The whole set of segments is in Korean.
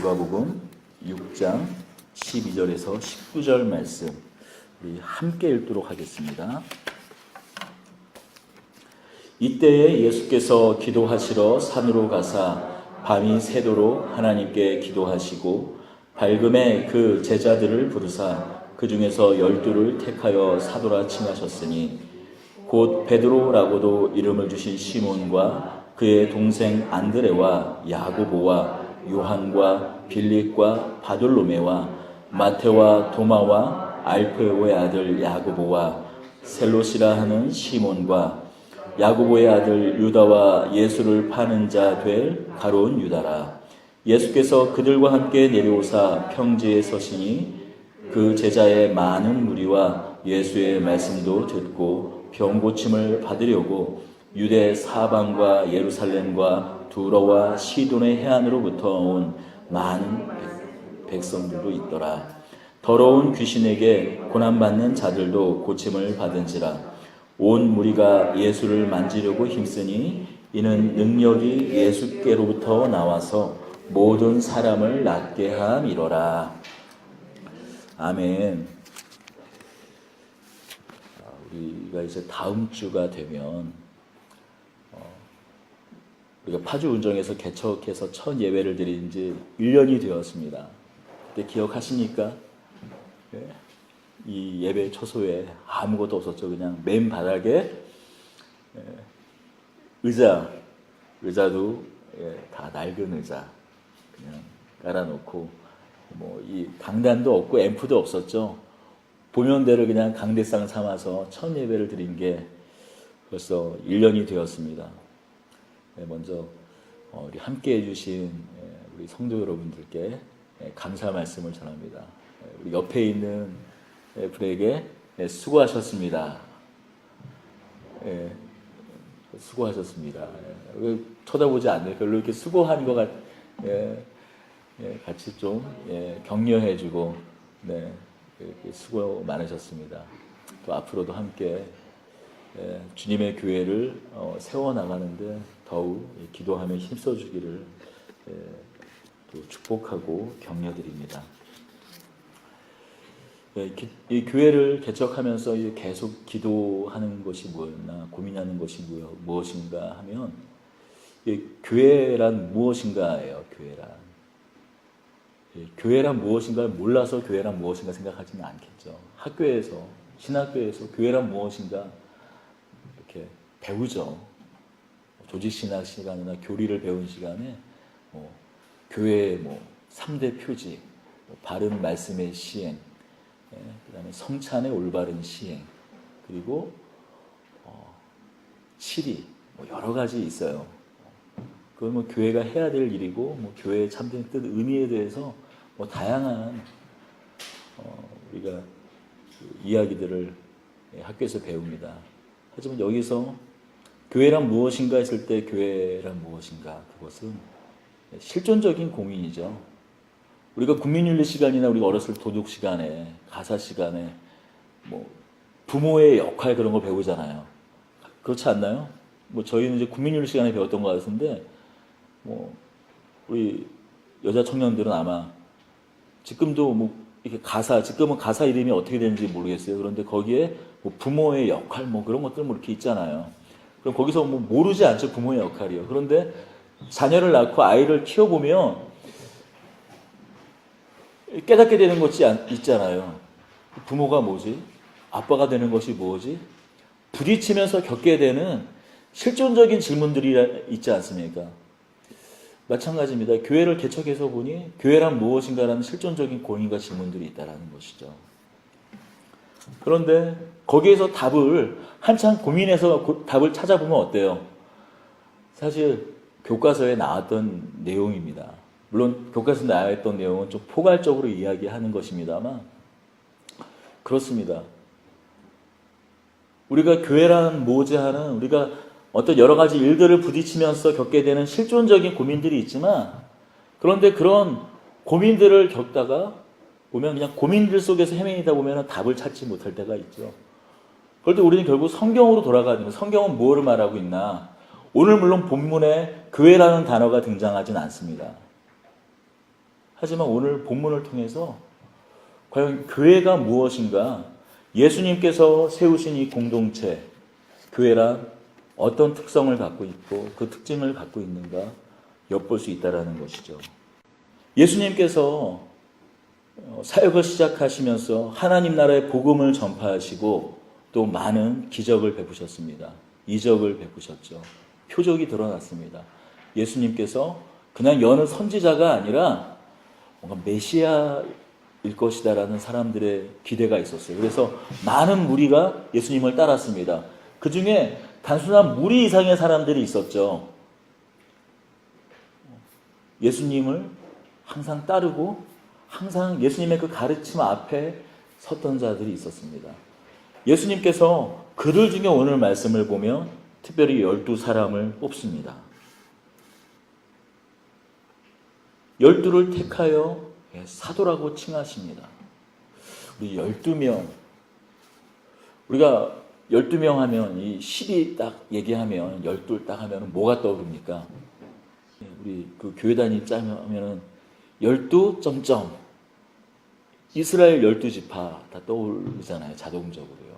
누가복음 6장 12절에서 19절 말씀 우리 함께 읽도록 하겠습니다. 이때에 예수께서 기도하시러 산으로 가사 밤이 새도록 하나님께 기도하시고 밝음에 그 제자들을 부르사 그 중에서 12를 택하여 사도라 칭하셨으니 곧 베드로라고도 이름을 주신 시몬과 그의 동생 안드레와 야고보와 요한과 빌립과 바돌로메와 마테와 도마와 알페오의 아들 야고보와 셀롯이라 하는 시몬과 야고보의 아들 유다와 예수를 파는 자 될 가룟 유다라. 예수께서 그들과 함께 내려오사 평지에 서시니 그 제자의 많은 무리와 예수의 말씀도 듣고 병 고침을 받으려고 유대 사방과 예루살렘과 두로와 시돈의 해안으로부터 온 많은 백성들도 있더라. 더러운 귀신에게 고난받는 자들도 고침을 받은지라. 온 무리가 예수를 만지려고 힘쓰니 이는 능력이 예수께로부터 나와서 모든 사람을 낫게 함이로라. 아멘. 우리가 이제 다음 주가 되면 우리가 파주 운정에서 개척해서 첫 예배를 드린 지 1년이 되었습니다. 그때 기억하십니까? 이 예배 초소에 아무것도 없었죠. 그냥 맨 바닥에 의자도 다 낡은 의자 그냥 깔아놓고 뭐 이 강단도 없고 앰프도 없었죠. 보면대로 그냥 강대상 삼아서 첫 예배를 드린 게 벌써 1년이 되었습니다. 먼저 우리 함께 해주신 우리 성도 여러분들께 감사 말씀을 전합니다. 우리 옆에 있는 분에게 수고하셨습니다. 수고하셨습니다. 쳐다보지 않네. 별로 이렇게 수고하는 것 같이 좀 격려해주고 수고 많으셨습니다. 또 앞으로도 함께 주님의 교회를 세워나가는데 더욱 기도하며 힘써주기를 또 축복하고 격려드립니다. 이 교회를 개척하면서 계속 기도하는 것이 뭐였나 고민하는 것이 무엇인가 하면 교회란 무엇인가예요. 교회란 무엇인가를 몰라서 교회란 무엇인가 생각하지는 않겠죠. 학교에서 신학교에서 교회란 무엇인가 이렇게 배우죠. 조직신학 시간이나 교리를 배운 시간에 교회의 3대 표지, 바른 말씀의 시행, 그 다음에 성찬의 올바른 시행, 그리고 실이 여러 가지 있어요. 그건 교회가 해야 될 일이고 교회의 참된 뜻, 의미에 대해서 다양한 우리가 이야기들을 학교에서 배웁니다. 하지만 여기서 교회란 무엇인가 했을 때 교회란 무엇인가, 그것은 실존적인 공인이죠. 우리가 국민윤리 시간이나 우리가 어렸을 때 도덕 시간에, 가사 시간에 부모의 역할 그런 거 배우잖아요. 그렇지 않나요? 저희는 이제 국민윤리 시간에 배웠던 것 같은데 우리 여자 청년들은 아마 지금도 이렇게 지금은 가사 이름이 어떻게 되는지 모르겠어요. 그런데 거기에 부모의 역할 그런 것들 이렇게 있잖아요. 그럼 거기서 모르지 않죠, 부모의 역할이요. 그런데 자녀를 낳고 아이를 키워보면 깨닫게 되는 것이 있잖아요. 부모가 뭐지? 아빠가 되는 것이 뭐지? 부딪히면서 겪게 되는 실존적인 질문들이 있지 않습니까? 마찬가지입니다. 교회를 개척해서 보니 교회란 무엇인가라는 실존적인 고민과 질문들이 있다는 것이죠. 그런데 거기에서 답을 한참 고민해서 답을 찾아보면 어때요? 사실 교과서에 나왔던 내용입니다. 물론 교과서에 나왔던 내용은 좀 포괄적으로 이야기하는 것입니다만 그렇습니다. 우리가 교회란 뭐지 하는 우리가 어떤 여러 가지 일들을 부딪히면서 겪게 되는 실존적인 고민들이 있지만 그런데 그런 고민들을 겪다가 보면 그냥 고민들 속에서 헤매이다 보면 답을 찾지 못할 때가 있죠. 그럴 때 우리는 결국 성경으로 돌아가야 됩니다. 성경은 무엇을 말하고 있나? 오늘 물론 본문에 교회라는 단어가 등장하진 않습니다. 하지만 오늘 본문을 통해서 과연 교회가 무엇인가, 예수님께서 세우신 이 공동체, 교회란 어떤 특성을 갖고 있고 그 특징을 갖고 있는가 엿볼 수 있다는 것이죠. 예수님께서 사역을 시작하시면서 하나님 나라의 복음을 전파하시고 또 많은 기적을 베푸셨습니다. 이적을 베푸셨죠. 표적이 드러났습니다. 예수님께서 그냥 여느 선지자가 아니라 뭔가 메시아일 것이다라는 사람들의 기대가 있었어요. 그래서 많은 무리가 예수님을 따랐습니다. 그 중에 단순한 무리 이상의 사람들이 있었죠. 예수님을 항상 따르고 항상 예수님의 그 가르침 앞에 섰던 자들이 있었습니다. 예수님께서 그들 중에 오늘 말씀을 보면 특별히 12사람을 뽑습니다. 12를 택하여 사도라고 칭하십니다. 우리 12명, 우리가 12명 하면 이 10이 딱 얘기하면 12 딱 하면 뭐가 떠오릅니까? 우리 그 교회단위 짜면은 12 점점 이스라엘 12지파 다 떠오르잖아요. 자동적으로요.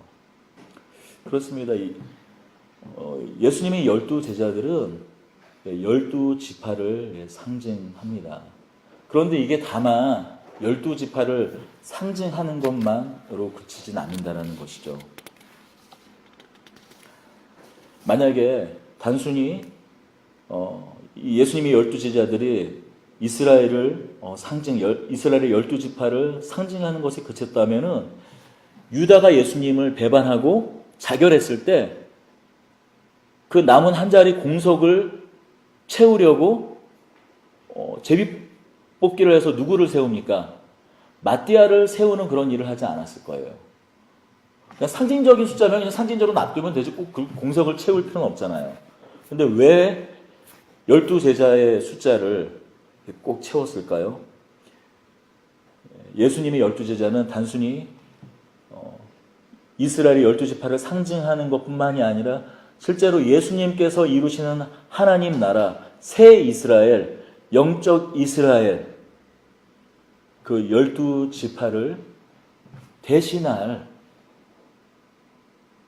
그렇습니다. 예수님의 12제자들은 12지파를 상징합니다. 그런데 이게 다만 12지파를 상징하는 것만으로 그치진 않는다는 것이죠. 만약에 단순히 예수님의 12제자들이 이스라엘의 12지파를 상징하는 것에 그쳤다면은 유다가 예수님을 배반하고 자결했을 때 그 남은 한 자리 공석을 채우려고 제비뽑기를 해서 누구를 세웁니까? 마띠아를 세우는 그런 일을 하지 않았을 거예요. 그냥 상징적인 숫자면 그냥 상징적으로 놔두면 되지 꼭 그 공석을 채울 필요는 없잖아요. 근데 왜 12제자의 숫자를 꼭 채웠을까요? 예수님의 12제자는 단순히 이스라엘의 12지파를 상징하는 것뿐만이 아니라 실제로 예수님께서 이루시는 하나님 나라, 새 이스라엘, 영적 이스라엘, 그 12지파를 대신할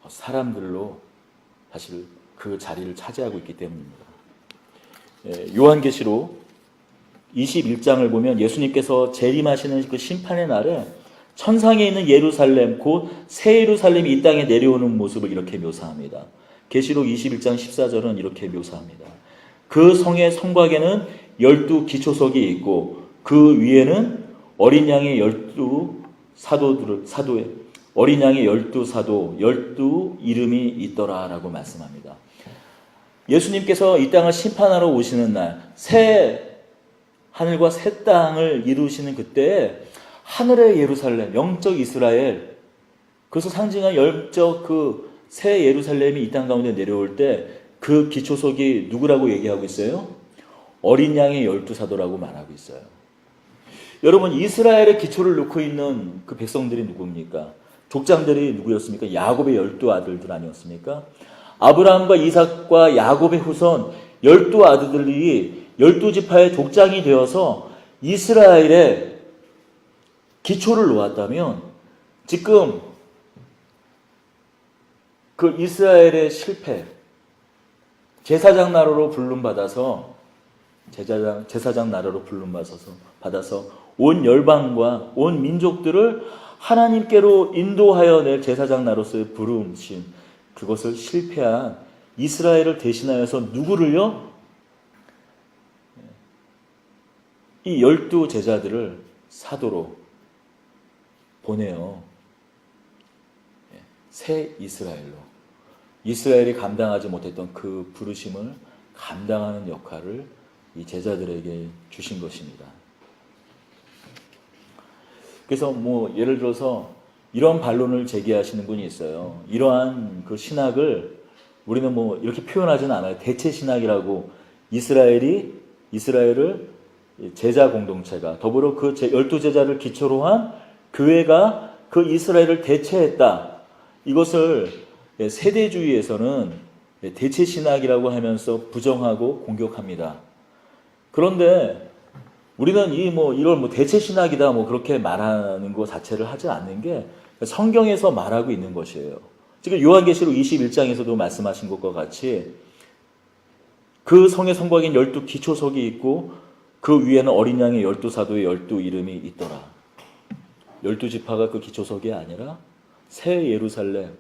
사람들로 사실 그 자리를 차지하고 있기 때문입니다. 요한계시록 21장을 보면 예수님께서 재림하시는 그 심판의 날에 천상에 있는 예루살렘, 곧 새 예루살렘이 이 땅에 내려오는 모습을 이렇게 묘사합니다. 계시록 21장 14절은 이렇게 묘사합니다. 그 성의 성곽에는 12 기초석이 있고 그 위에는 어린 양의 12사도의 어린 양의 12사도 12 이름이 있더라라고 말씀합니다. 예수님께서 이 땅을 심판하러 오시는 날, 새 하늘과 새 땅을 이루시는 그때 하늘의 예루살렘, 영적 이스라엘, 그래서 상징한 영적 그 새 예루살렘이 이 땅 가운데 내려올 때 그 기초석이 누구라고 얘기하고 있어요? 어린 양의 12사도라고 말하고 있어요. 여러분, 이스라엘의 기초를 놓고 있는 그 백성들이 누굽니까? 족장들이 누구였습니까? 야곱의 12아들들 아니었습니까? 아브라함과 이삭과 야곱의 후손 12아들들이 12지파의 족장이 되어서 이스라엘의 기초를 놓았다면 지금 그 이스라엘의 실패, 제사장 나라로 부름받아서 제사장 나라로 부름받아서 온 열방과 온 민족들을 하나님께로 인도하여 낼 제사장 나로서의 부름신, 그것을 실패한 이스라엘을 대신하여서 누구를요? 이 12제자들을 사도로 보내요. 새 이스라엘로. 이스라엘이 감당하지 못했던 그 부르심을 감당하는 역할을 이 제자들에게 주신 것입니다. 그래서 예를 들어서 이런 반론을 제기하시는 분이 있어요. 이러한 그 신학을 우리는 이렇게 표현하지는 않아요. 대체 신학이라고 이스라엘을 제자 공동체가 더불어 그 12제자를 기초로 한 교회가 그 이스라엘을 대체했다. 이것을 세대주의에서는 대체 신학이라고 하면서 부정하고 공격합니다. 그런데 우리는 이걸 대체 신학이다 그렇게 말하는 것 자체를 하지 않는 게 성경에서 말하고 있는 것이에요. 지금 요한계시록 21장에서도 말씀하신 것과 같이 그 성에 선거하긴 12 기초석이 있고 그 위에는 어린 양의 12사도의 12 이름이 있더라. 12지파가 그 기초석이 아니라 새 예루살렘,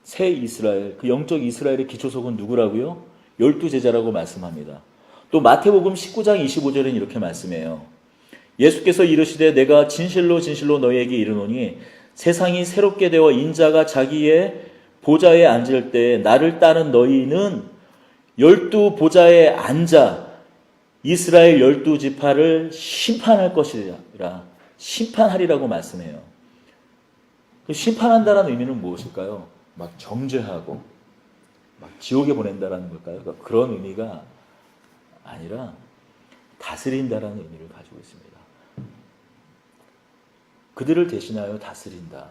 새 이스라엘, 그 영적 이스라엘의 기초석은 누구라고요? 12제자라고 말씀합니다. 또 마태복음 19장 25절에는 이렇게 말씀해요. 예수께서 이르시되 내가 진실로 진실로 너희에게 이르노니 세상이 새롭게 되어 인자가 자기의 보좌에 앉을 때 나를 따른 너희는 12 보좌에 앉아 이스라엘 12지파를 심판할 것이라 심판하리라고 말씀해요. 심판한다는 의미는 무엇일까요? 막 정죄하고 막 지옥에 보낸다라는 걸까요? 그러니까 그런 의미가 아니라 다스린다라는 의미를 가지고 있습니다. 그들을 대신하여 다스린다.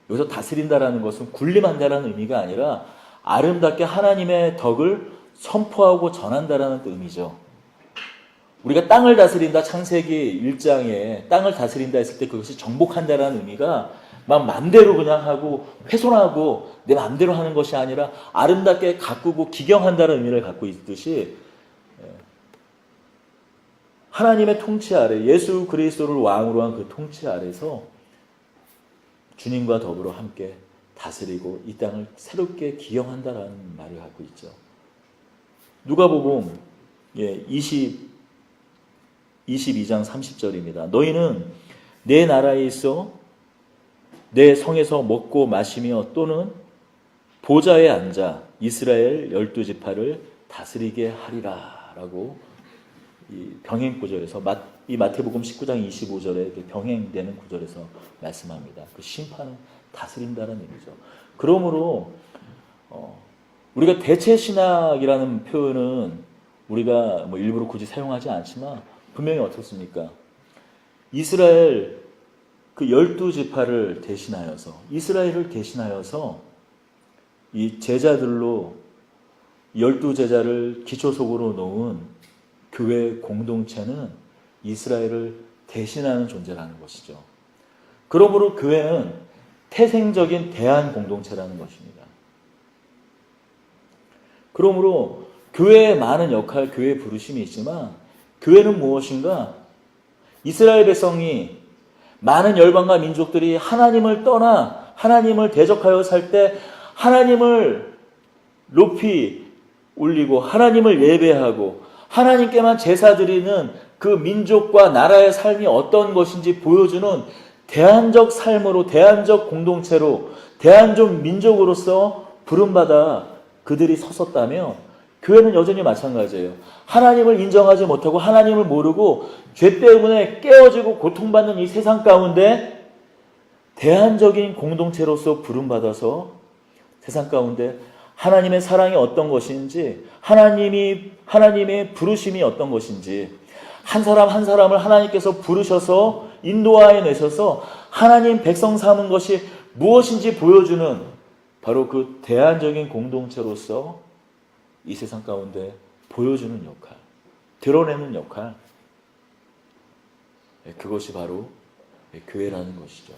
여기서 다스린다라는 것은 군림한다라는 의미가 아니라 아름답게 하나님의 덕을 선포하고 전한다라는 의미죠. 우리가 땅을 다스린다, 창세기 1장에 땅을 다스린다 했을 때 그것이 정복한다라는 의미가 막 맘대로 그냥 하고 훼손하고 내 맘대로 하는 것이 아니라 아름답게 가꾸고 기경한다는 의미를 갖고 있듯이 하나님의 통치 아래 예수 그리스도를 왕으로 한 그 통치 아래서 주님과 더불어 함께 다스리고 이 땅을 새롭게 기경한다라는 말을 갖고 있죠. 누가복음 22장 30절입니다. 너희는 내 나라에 있어 내 성에서 먹고 마시며 또는 보좌에 앉아 이스라엘 12지파를 다스리게 하리라 라고 이 병행 구절에서 이 마태복음 19장 25절에 병행되는 구절에서 말씀합니다. 그 심판은 다스린다는 의미죠. 그러므로 우리가 대체 신학이라는 표현은 우리가 일부러 굳이 사용하지 않지만 분명히 어떻습니까? 이스라엘 그 12지파를 대신하여서 이스라엘을 대신하여서 이 제자들로 12제자를 기초속으로 놓은 교회 공동체는 이스라엘을 대신하는 존재라는 것이죠. 그러므로 교회는 태생적인 대한 공동체라는 것입니다. 그러므로 교회의 많은 역할, 교회의 부르심이 있지만 교회는 무엇인가? 이스라엘 백성이 많은 열방과 민족들이 하나님을 떠나 하나님을 대적하여 살 때 하나님을 높이 올리고 하나님을 예배하고 하나님께만 제사 드리는 그 민족과 나라의 삶이 어떤 것인지 보여주는 대안적 삶으로, 대안적 공동체로, 대안적 민족으로서 부름받아 그들이 섰었다면 교회는 여전히 마찬가지예요. 하나님을 인정하지 못하고 하나님을 모르고 죄 때문에 깨어지고 고통받는 이 세상 가운데 대안적인 공동체로서 부름받아서 세상 가운데 하나님의 사랑이 어떤 것인지, 하나님의 부르심이 어떤 것인지, 한 사람 한 사람을 하나님께서 부르셔서 인도하여 내셔서 하나님 백성 삼은 것이 무엇인지 보여주는 바로 그 대안적인 공동체로서 이 세상 가운데 보여주는 역할, 드러내는 역할, 그것이 바로 교회라는 것이죠.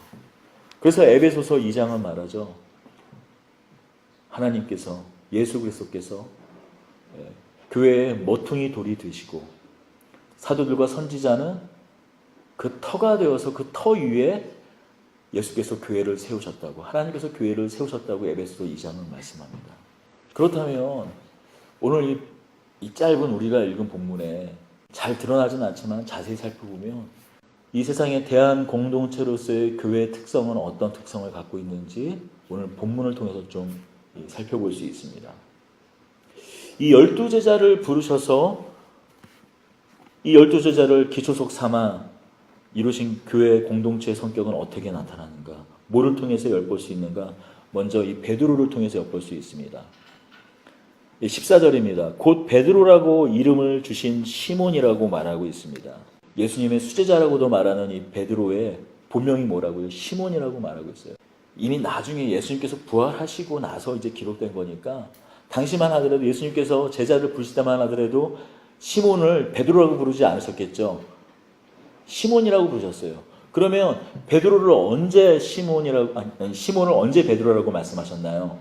그래서 에베소서 2장은 말하죠. 하나님께서, 예수 그리스도께서 교회의 모퉁이 돌이 되시고 사도들과 선지자는 그 터가 되어서 그 터 위에 예수께서 교회를 세우셨다고, 하나님께서 교회를 세우셨다고 에베소서 2장은 말씀합니다. 그렇다면 오늘 이 짧은 우리가 읽은 본문에 잘 드러나진 않지만 자세히 살펴보면 이 세상의 대한 공동체로서의 교회의 특성은 어떤 특성을 갖고 있는지 오늘 본문을 통해서 좀 살펴볼 수 있습니다. 이 12제자를 부르셔서 이 12제자를 기초속 삼아 이루신 교회 공동체의 성격은 어떻게 나타나는가? 뭐를 통해서 엿볼 수 있는가? 먼저 이 베드로를 통해서 엿볼 수 있습니다. 14절입니다. 곧 베드로라고 이름을 주신 시몬이라고 말하고 있습니다. 예수님의 수제자라고도 말하는 이 베드로의 본명이 뭐라고요? 시몬이라고 말하고 있어요. 이미 나중에 예수님께서 부활하시고 나서 이제 기록된 거니까 당시만 하더라도 예수님께서 제자를 부르실 때만 하더라도 시몬을 베드로라고 부르지 않으셨겠죠. 시몬이라고 부르셨어요. 그러면 베드로를 언제 시몬을 언제 베드로라고 말씀하셨나요?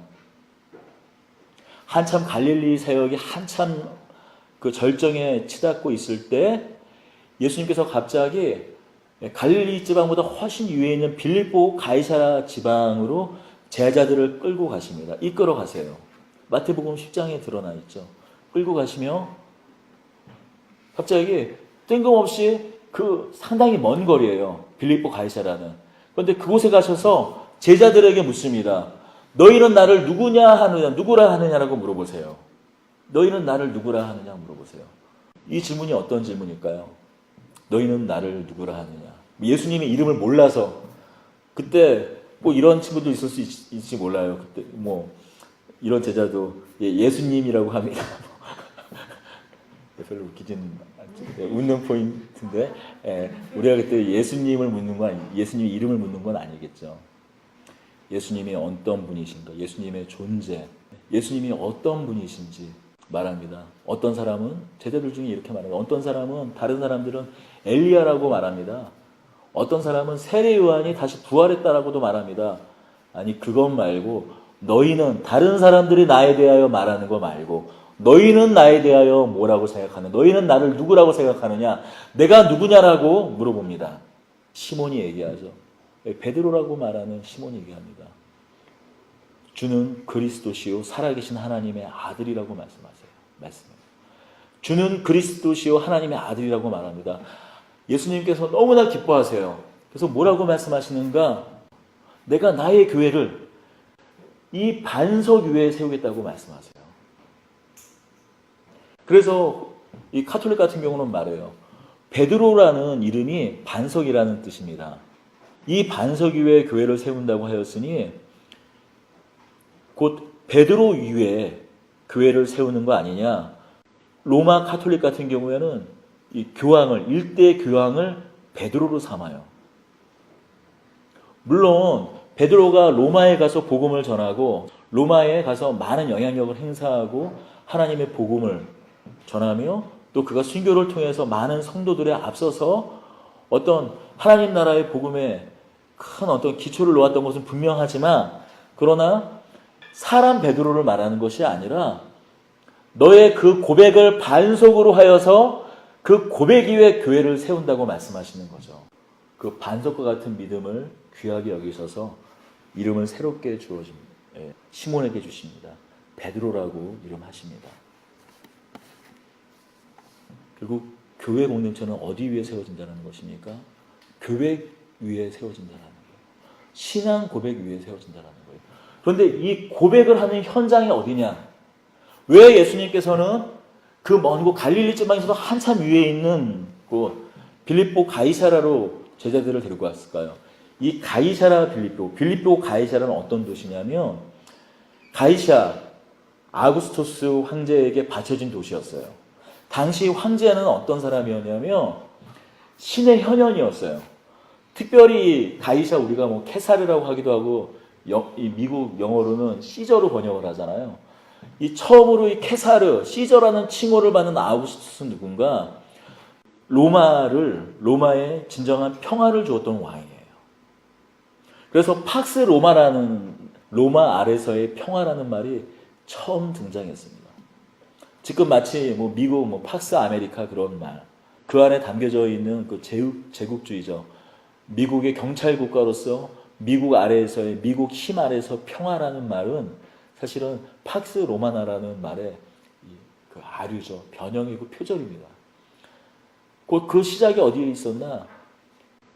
한참 갈릴리 사역이 한참 그 절정에 치닫고 있을 때 예수님께서 갑자기 갈릴리 지방보다 훨씬 위에 있는 빌립보 가이사라 지방으로 제자들을 끌고 가십니다. 이끌어 가세요. 마태복음 10장에 드러나 있죠. 끌고 가시며 갑자기 뜬금없이 그 상당히 먼 거리예요. 빌립보 가이사라는. 그런데 그곳에 가셔서 제자들에게 묻습니다. 너희는 나를 누구라 하느냐라고 물어보세요. 너희는 나를 누구라 하느냐 물어보세요. 이 질문이 어떤 질문일까요? 너희는 나를 누구라 하느냐. 예수님의 이름을 몰라서 그때 뭐 이런 친구도 있을 수 있을지 몰라요. 그때 뭐 이런 제자도 예수님이라고 합니다. 별로 웃기진 않죠. 웃는 포인트인데 우리가 그때 예수님을 묻는 건 예수님 이름을 묻는 건 아니겠죠. 예수님이 어떤 분이신가, 예수님의 존재, 예수님이 어떤 분이신지 말합니다. 어떤 사람은 제자들 중에 이렇게 말합니다. 어떤 사람은 다른 사람들은 엘리야라고 말합니다. 어떤 사람은 세례 요한이 다시 부활했다라고도 말합니다. 아니 그것 말고 너희는 다른 사람들이 나에 대하여 말하는 거 말고 너희는 나에 대하여 뭐라고 생각하느냐? 너희는 나를 누구라고 생각하느냐? 내가 누구냐라고 물어봅니다. 시몬이 얘기하죠. 베드로라고 말하는 시몬이 얘기합니다. 주는 그리스도시요 살아계신 하나님의 아들이라고 말씀해요. 주는 그리스도시요 하나님의 아들이라고 말합니다. 예수님께서 너무나 기뻐하세요. 그래서 뭐라고 말씀하시는가? 내가 나의 교회를 이 반석 위에 세우겠다고 말씀하세요. 그래서 이 카톨릭 같은 경우는 말해요. 베드로라는 이름이 반석이라는 뜻입니다. 이 반석 위에 교회를 세운다고 하였으니 곧 베드로 위에 교회를 세우는 거 아니냐. 로마 카톨릭 같은 경우에는 이 교황을 일대 교황을 베드로로 삼아요. 물론 베드로가 로마에 가서 복음을 전하고 로마에 가서 많은 영향력을 행사하고 하나님의 복음을 전하며 또 그가 순교를 통해서 많은 성도들에 앞서서 어떤 하나님 나라의 복음에 큰 어떤 기초를 놓았던 것은 분명하지만 그러나 사람 베드로를 말하는 것이 아니라 너의 그 고백을 반석으로 하여서 그 고백 위에 교회를 세운다고 말씀하시는 거죠. 그 반석과 같은 믿음을 귀하게 여기셔서 이름을 새롭게 주어집니다. 시몬에게 주십니다. 베드로라고 이름하십니다. 결국 교회 공동체는 어디 위에 세워진다는 것입니까? 교회 위에 세워진다는 거예요. 신앙 고백 위에 세워진다는 거예요. 그런데 이 고백을 하는 현장이 어디냐? 왜 예수님께서는 그 먼 곳 갈릴리 지방에서도 한참 위에 있는 곳 빌립보 가이사라로 제자들을 데리고 왔을까요? 이 가이사라 빌립보 가이사라는 어떤 도시냐면 가이사 아구스토스 황제에게 바쳐진 도시였어요. 당시 황제는 어떤 사람이었냐면 신의 현현이었어요. 특별히 가이사 우리가 뭐 케사르라고 하기도 하고 이 미국 영어로는 시저로 번역을 하잖아요. 이 처음으로 이 케사르 시저라는 칭호를 받는 아우구스투스는 누군가 로마에 진정한 평화를 주었던 왕이에요. 그래서 팍스 로마라는 로마 아래서의 평화라는 말이 처음 등장했습니다. 지금 마치 뭐 미국 뭐 팍스 아메리카 그런 말, 그 안에 담겨져 있는 그 제국주의죠. 미국의 경찰 국가로서 미국 아래에서의 미국 힘 아래에서 평화라는 말은 사실은 팍스 로마나라는 말의 그 아류죠. 변형이고 표절입니다. 곧 그 시작이 어디에 있었나?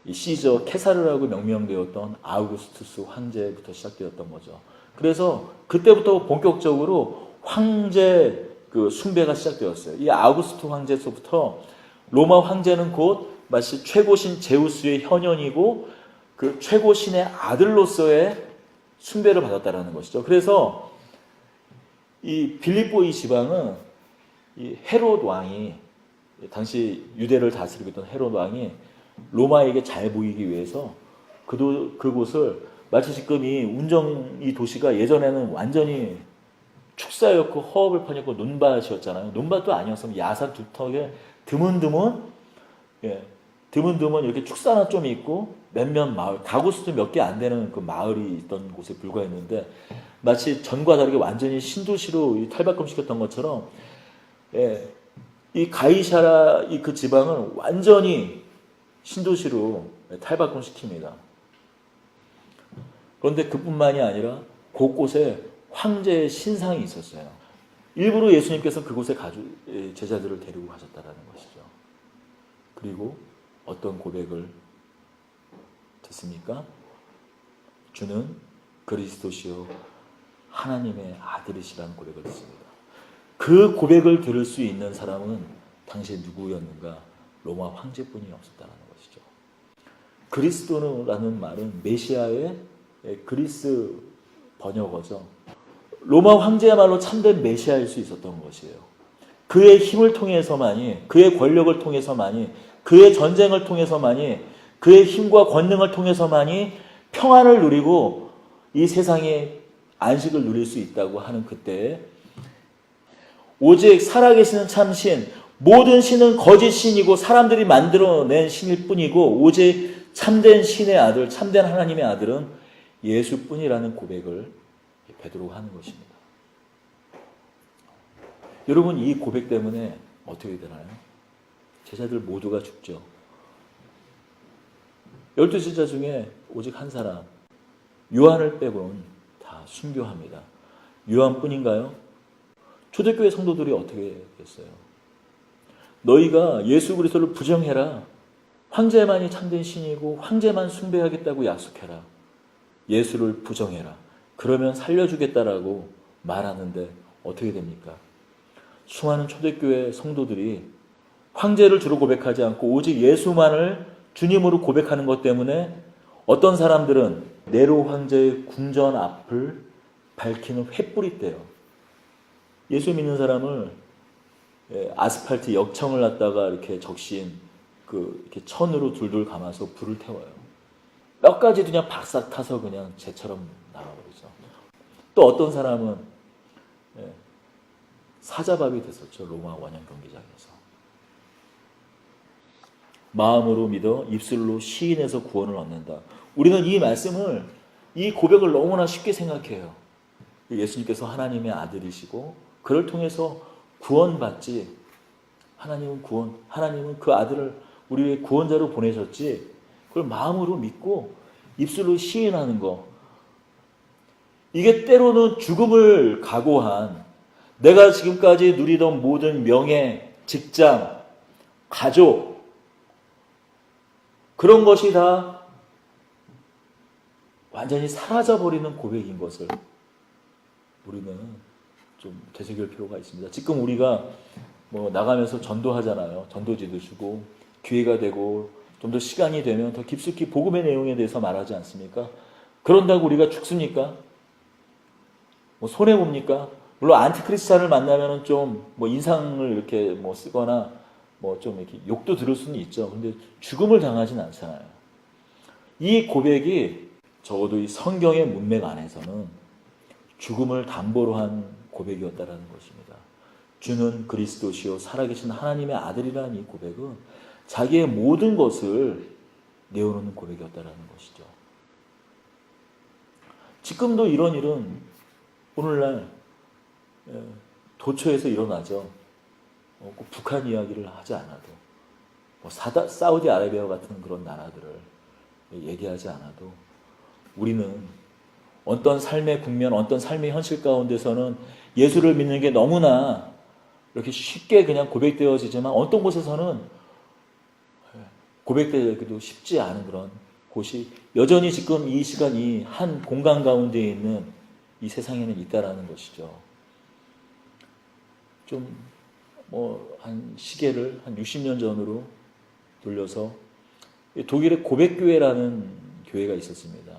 이 시저 케사르라고 명명되었던 아우구스투스 황제부터 시작되었던 거죠. 그래서 그때부터 본격적으로 황제 그 숭배가 시작되었어요. 이 아우구스투 황제서부터 로마 황제는 곧 마치 최고신 제우스의 현현이고 그 최고신의 아들로서의 숭배를 받았다라는 것이죠. 그래서 이 빌립보 이 지방은 이 헤롯 왕이 당시 유대를 다스리고 있던 헤롯 왕이 로마에게 잘 보이기 위해서 그곳을 마치 지금 이 도시가 예전에는 완전히 축사였고 허업을 퍼냈고 논밭이었잖아요. 논밭도 아니었으면 야산 두턱에 드문드문 드문드문 이렇게 축사나 좀 있고 몇몇 마을, 가구 수도 몇 개 안 되는 그 마을이 있던 곳에 불과했는데 마치 전과 다르게 완전히 신도시로 탈바꿈시켰던 것처럼 예, 이 가이사라 이 그 지방은 완전히 신도시로 탈바꿈시킵니다. 그런데 그뿐만이 아니라 곳곳에 황제의 신상이 있었어요. 일부러 예수님께서 그곳에 제자들을 데리고 가셨다는 것이죠. 그리고 어떤 고백을 듣습니까? 주는 그리스도시요 하나님의 아들이시라는 고백을 듣습니다. 그 고백을 들을 수 있는 사람은 당시에 누구였는가? 로마 황제뿐이 없었다는 것이죠. 그리스도라는 말은 메시아의 그리스 번역어죠. 로마 황제야말로 참된 메시아일 수 있었던 것이에요. 그의 힘을 통해서만이, 그의 권력을 통해서만이, 그의 전쟁을 통해서만이, 그의 힘과 권능을 통해서만이 평안을 누리고 이 세상에 안식을 누릴 수 있다고 하는 그때에 오직 살아계시는 참신, 모든 신은 거짓 신이고 사람들이 만들어낸 신일 뿐이고 오직 참된 신의 아들, 참된 하나님의 아들은 예수뿐이라는 고백을 베드로가 하는 것입니다. 여러분, 이 고백 때문에 어떻게 되나요? 제자들 모두가 죽죠. 12제자 중에 오직 한 사람, 요한을 빼고는 다 순교합니다. 요한뿐인가요? 초대교회 성도들이 어떻게 됐어요? 너희가 예수 그리스도를 부정해라. 황제만이 참된 신이고 황제만 숭배하겠다고 약속해라. 예수를 부정해라. 그러면 살려주겠다라고 말하는데 어떻게 됩니까? 수많은 초대교회 성도들이 황제를 주로 고백하지 않고 오직 예수만을 주님으로 고백하는 것 때문에 어떤 사람들은 네로 황제의 궁전 앞을 밝히는 횃불이 떼요. 예수 믿는 사람을 아스팔트 역청을 갖다가 이렇게 적신 이렇게 천으로 둘둘 감아서 불을 태워요. 몇 가지 그냥 박삭 타서 그냥 재처럼 나와버리죠. 또 어떤 사람은 사자밥이 됐었죠. 로마 원형 경기장에서. 마음으로 믿어 입술로 시인해서 구원을 얻는다. 우리는 이 말씀을, 이 고백을 너무나 쉽게 생각해요. 예수님께서 하나님의 아들이시고 그를 통해서 구원받지. 하나님은 그 아들을 우리의 구원자로 보내셨지. 그걸 마음으로 믿고 입술로 시인하는 거. 이게 때로는 죽음을 각오한, 내가 지금까지 누리던 모든 명예, 직장, 가족, 그런 것이 다 완전히 사라져버리는 고백인 것을 우리는 좀 되새길 필요가 있습니다. 지금 우리가 나가면서 전도하잖아요. 전도지도 주고 기회가 되고 좀 더 시간이 되면 더 깊숙이 복음의 내용에 대해서 말하지 않습니까? 그런다고 우리가 죽습니까? 손해봅니까? 물론 안티크리스찬을 만나면 좀 인상을 이렇게 쓰거나 좀 이렇게 욕도 들을 수는 있죠. 근데 죽음을 당하진 않잖아요. 이 고백이 적어도 이 성경의 문맥 안에서는 죽음을 담보로 한 고백이었다라는 것입니다. 주는 그리스도시요 살아계신 하나님의 아들이라는 이 고백은 자기의 모든 것을 내어놓는 고백이었다라는 것이죠. 지금도 이런 일은 오늘날 도처에서 일어나죠. 꼭 북한 이야기를 하지 않아도 사우디아라비아 같은 그런 나라들을 얘기하지 않아도 우리는 어떤 삶의 국면, 어떤 삶의 현실 가운데서는 예수를 믿는 게 너무나 이렇게 쉽게 그냥 고백되어지지만 어떤 곳에서는 고백되기도 쉽지 않은 그런 곳이 여전히 지금 이 시간 이 한 공간 가운데 있는 이 세상에는 있다라는 것이죠. 한 시계를 한 60년 전으로 돌려서 독일의 고백교회라는 교회가 있었습니다.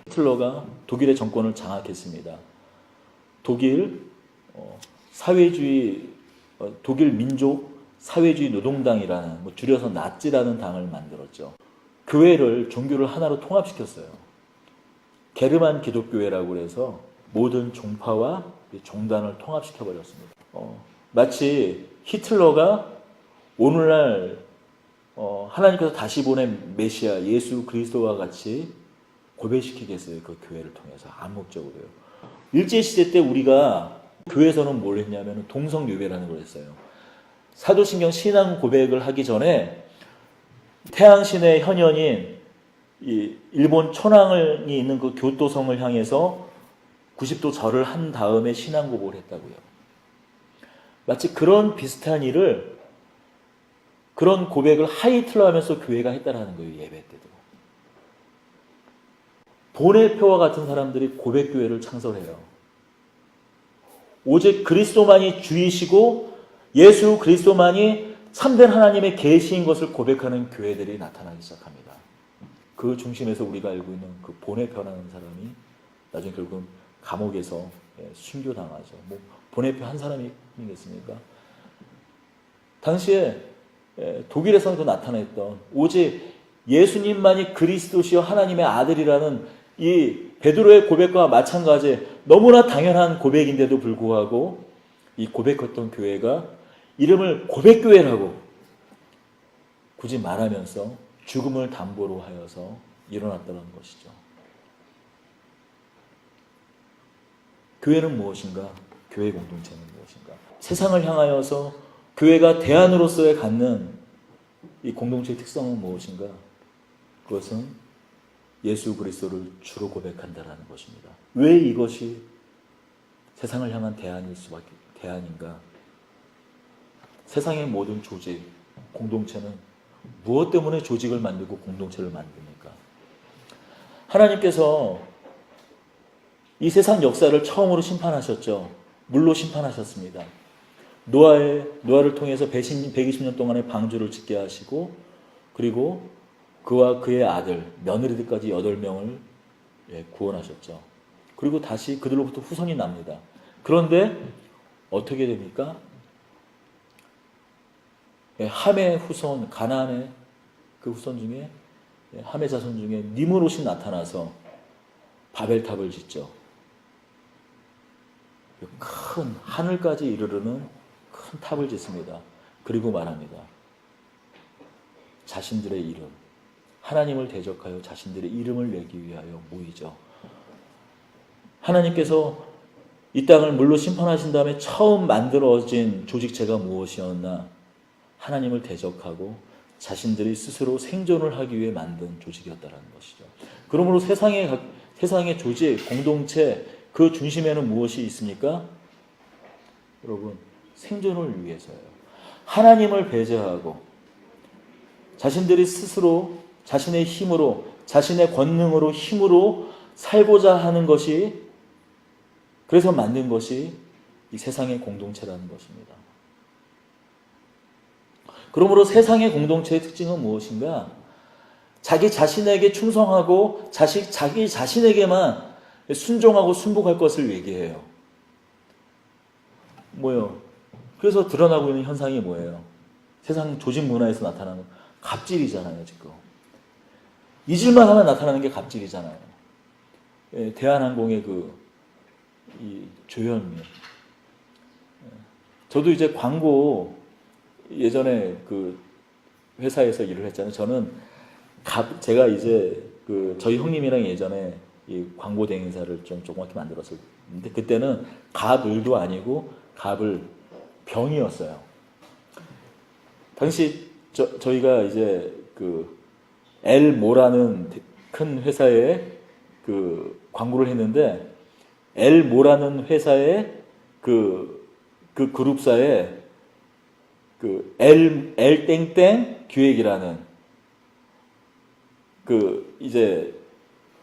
히틀러가 독일의 정권을 장악했습니다. 독일 사회주의 독일 민족 사회주의 노동당이라는 줄여서 나치라는 당을 만들었죠. 교회를 종교를 하나로 통합시켰어요. 게르만 기독교회라고 해서 모든 종파와 종단을 통합시켜버렸습니다. 마치 히틀러가 오늘날 하나님께서 다시 보낸 메시아 예수 그리스도와 같이 고백시키겠어요. 그 교회를 통해서 암묵적으로요. 일제시대 때 우리가 교회에서는 뭘 했냐면 동성유배라는 걸 했어요. 사도신경 신앙 고백을 하기 전에 태양신의 현현인 이 일본 초낭이 있는 그 교토성을 향해서 90도 절을 한 다음에 신앙 고백을 했다고요. 마치 그런 비슷한 일을 그런 고백을 하이틀로 하면서 교회가 했다라는 거예요. 예배 때도. 보네표와 같은 사람들이 고백교회를 창설해요. 오직 그리스도만이 주이시고 예수 그리스도만이 참된 하나님의 계시인 것을 고백하는 교회들이 나타나기 시작합니다. 그 중심에서 우리가 알고 있는 그 보네표라는 사람이 나중에 결국은 감옥에서 순교당하죠. 뭐 보네표 한 사람이겠습니까? 당시에 독일에서도 나타냈던 오직 예수님만이 그리스도시요 하나님의 아들이라는 이 베드로의 고백과 마찬가지 너무나 당연한 고백인데도 불구하고 이 고백했던 교회가 이름을 고백교회라고 굳이 말하면서 죽음을 담보로 하여서 일어났다는 것이죠. 교회는 무엇인가? 교회 공동체는 무엇인가? 세상을 향하여서 교회가 대안으로서의 갖는 이 공동체의 특성은 무엇인가? 그것은 예수 그리스도를 주로 고백한다라는 것입니다. 왜 이것이 세상을 향한 대안인가? 세상의 모든 조직, 공동체는 무엇 때문에 조직을 만들고 공동체를 만듭니까? 하나님께서 이 세상 역사를 처음으로 심판하셨죠. 물로 심판하셨습니다. 노아를 통해서 120년 동안의 방주를 짓게 하시고 그리고 그와 그의 아들, 며느리들까지 8명을 구원하셨죠. 그리고 다시 그들로부터 후손이 납니다. 그런데 어떻게 됩니까? 함의 후손, 가나안의 그 후손 중에 함의 자손 중에 니므롯이 나타나서 바벨탑을 짓죠. 큰 하늘까지 이르르는 큰 탑을 짓습니다. 그리고 말합니다. 자신들의 이름, 하나님을 대적하여 자신들의 이름을 내기 위하여 모이죠. 하나님께서 이 땅을 물로 심판하신 다음에 처음 만들어진 조직체가 무엇이었나? 하나님을 대적하고 자신들이 스스로 생존을 하기 위해 만든 조직이었다는 것이죠. 그러므로 세상의 조직, 공동체 그 중심에는 무엇이 있습니까? 여러분, 생존을 위해서요. 하나님을 배제하고 자신들이 스스로 자신의 힘으로 자신의 권능으로 힘으로 살고자 하는 것이 그래서 만든 것이 이 세상의 공동체라는 것입니다. 그러므로 세상의 공동체의 특징은 무엇인가? 자기 자신에게 충성하고 자기 자신에게만 순종하고 순복할 것을 얘기해요. 뭐요? 그래서 드러나고 있는 현상이 뭐예요? 세상 조직 문화에서 나타나는 갑질이잖아요, 지금. 잊을만 하면 나타나는 게 갑질이잖아요. 대한항공의 이 조현미. 저도 이제 광고 예전에 그 회사에서 일을 했잖아요. 저는 제가 이제 저희 형님이랑 예전에 이 광고 대행사를 좀 조그맣게 만들었어요. 근데 그때는 갑을도 아니고 갑을 병이었어요. 당시 저희가 이제 엘모라는 큰 회사에 광고를 했는데 엘모라는 회사의 그 그룹사에 엘땡땡 기획이라는 이제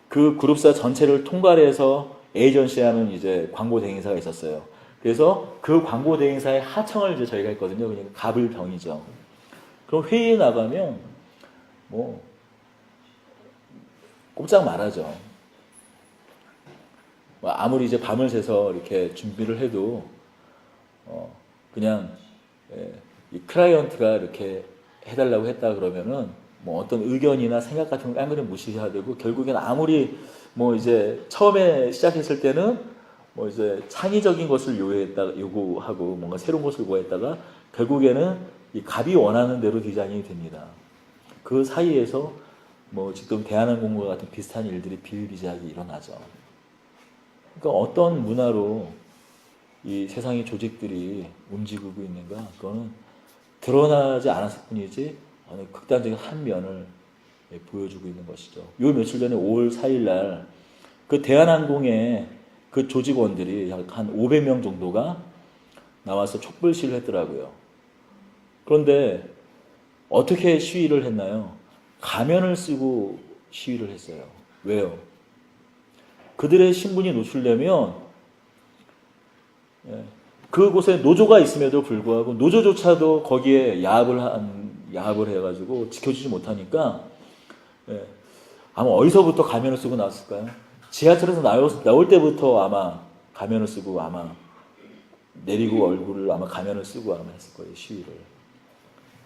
그 그룹사 전체를 통괄해서 에이전시하는 이제 광고 대행사가 있었어요. 그래서 그 광고 대행사의 하청을 이제 저희가 했거든요. 그러니까 갑을병이죠. 그럼 회의에 나가면 뭐 꼼짝 말하죠. 아무리 이제 밤을 새서 이렇게 준비를 해도 그냥 이 클라이언트가 이렇게 해달라고 했다 그러면은 뭐 어떤 의견이나 생각 같은 걸 깡그리 무시해야 되고 결국엔 아무리 뭐 이제 처음에 시작했을 때는 뭐 이제 창의적인 것을 요구하고 뭔가 새로운 것을 요구했다가 결국에는 이 갑이 원하는 대로 디자인이 됩니다. 그 사이에서 뭐 지금 대한항공과 같은 비슷한 일들이 비일비재하게 일어나죠. 그러니까 어떤 문화로 이 세상의 조직들이 움직이고 있는가, 그거는 드러나지 않았을 뿐이지 어느 극단적인 한 면을 보여주고 있는 것이죠. 요 며칠 전에 5월 4일 날 그 대한항공의 그 조직원들이 약 한 500명 정도가 나와서 촛불 시위를 했더라고요. 그런데 어떻게 시위를 했나요? 가면을 쓰고 시위를 했어요. 왜요? 그들의 신분이 노출되면 그곳에 노조가 있음에도 불구하고 노조조차도 거기에 야합을 해가지고 지켜주지 못하니까 아마 어디서부터 가면을 쓰고 나왔을까요? 지하철에서 나올 때부터 아마 가면을 쓰고 아마 내리고 얼굴을 아마 가면을 쓰고 아마 했을 거예요, 시위를.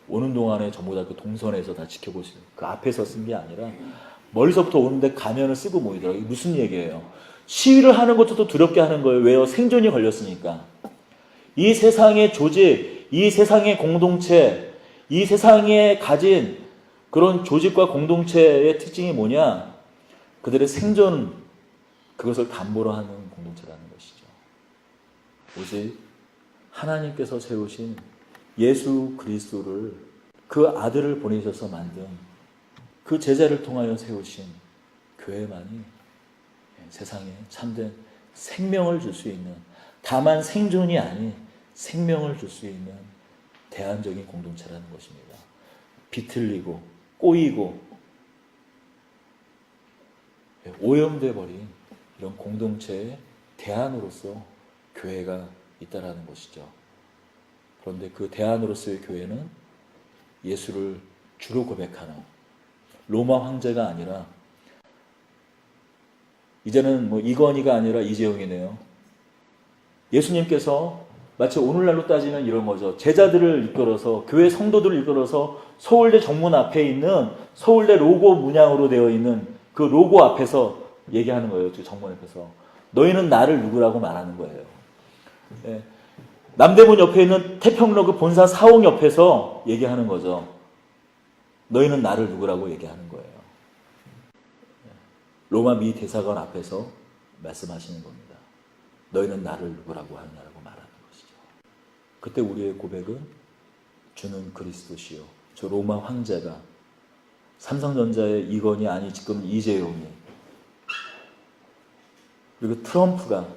오는 동안에 전부 다 그 동선에서 다 지켜보시는, 그 앞에서 쓴 게 아니라 멀리서부터 오는데 가면을 쓰고 모이더라고요. 이게 무슨 얘기예요? 시위를 하는 것도 두렵게 하는 거예요. 왜요? 생존이 걸렸으니까. 이 세상의 조직, 이 세상의 공동체, 이 세상에 가진 그런 조직과 공동체의 특징이 뭐냐? 그들의 생존, 그것을 담보로 하는 공동체라는 것이죠. 오직 하나님께서 세우신 예수 그리스도를, 그 아들을 보내셔서 만든 그 제자를 통하여 세우신 교회만이 세상에 참된 생명을 줄 수 있는, 다만 생존이 아닌 생명을 줄 수 있는 대안적인 공동체라는 것입니다. 비틀리고 꼬이고 오염돼 버린 이런 공동체의 대안으로서 교회가 있다라는 것이죠. 그런데 그 대안으로서의 교회는 예수를 주로 고백하는 로마 황제가 아니라, 이제는 뭐 이건희가 아니라 이재용이네요. 예수님께서 마치 오늘날로 따지면 이런 거죠. 제자들을 이끌어서, 교회 성도들을 이끌어서 서울대 정문 앞에 있는 서울대 로고 문양으로 되어 있는 그 로고 앞에서 얘기하는 거예요. 그 정문 앞에서. 너희는 나를 누구라고 말하는 거예요. 예. 남대문 옆에 있는 태평로 그 본사 사옥 옆에서 얘기하는 거죠. 너희는 나를 누구라고 얘기하는 거예요. 로마 미 대사관 앞에서 말씀하시는 겁니다. 너희는 나를 누구라고 하느냐라고 말하는 것이죠. 그때 우리의 고백은 주는 그리스도시요. 저 로마 황제가, 삼성전자의 이건희, 아니 지금 이재용이, 그리고 트럼프가,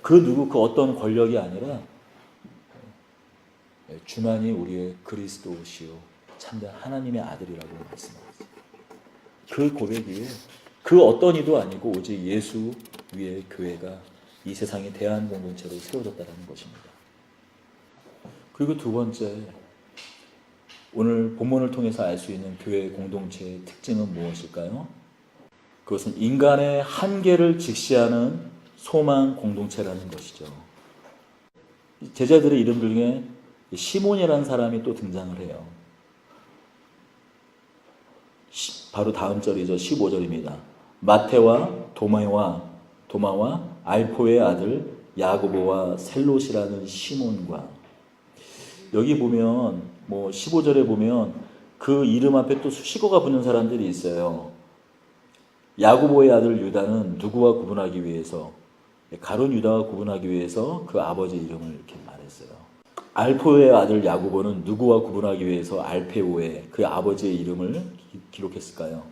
그 어떤 권력이 아니라 주만이 우리의 그리스도시요 참된 하나님의 아들이라고 말씀하셨습니다. 그 고백 위에 그 어떤 이도 아니고 오직 예수 위에 교회가 이 세상의 대한 공동체로 세워졌다는 것입니다. 그리고 두 번째, 오늘 본문을 통해서 알 수 있는 교회 공동체의 특징은 무엇일까요? 그것은 인간의 한계를 직시하는 소망 공동체라는 것이죠. 제자들의 이름들 중에 시몬이라는 사람이 또 등장을 해요. 바로 다음 절이죠. 15절입니다. 마태와 도마와 알포의 아들 야고보와 셀롯이라는 시몬과, 여기 보면 뭐 15절에 보면 그 이름 앞에 또 수식어가 붙는 사람들이 있어요. 야고보의 아들 유다는 누구와 구분하기 위해서, 가룟 유다와 구분하기 위해서 그 아버지 이름을 이렇게 말했어요. 알포의 아들 야고보는 누구와 구분하기 위해서 알페오의 그 아버지의 이름을 기록했을까요?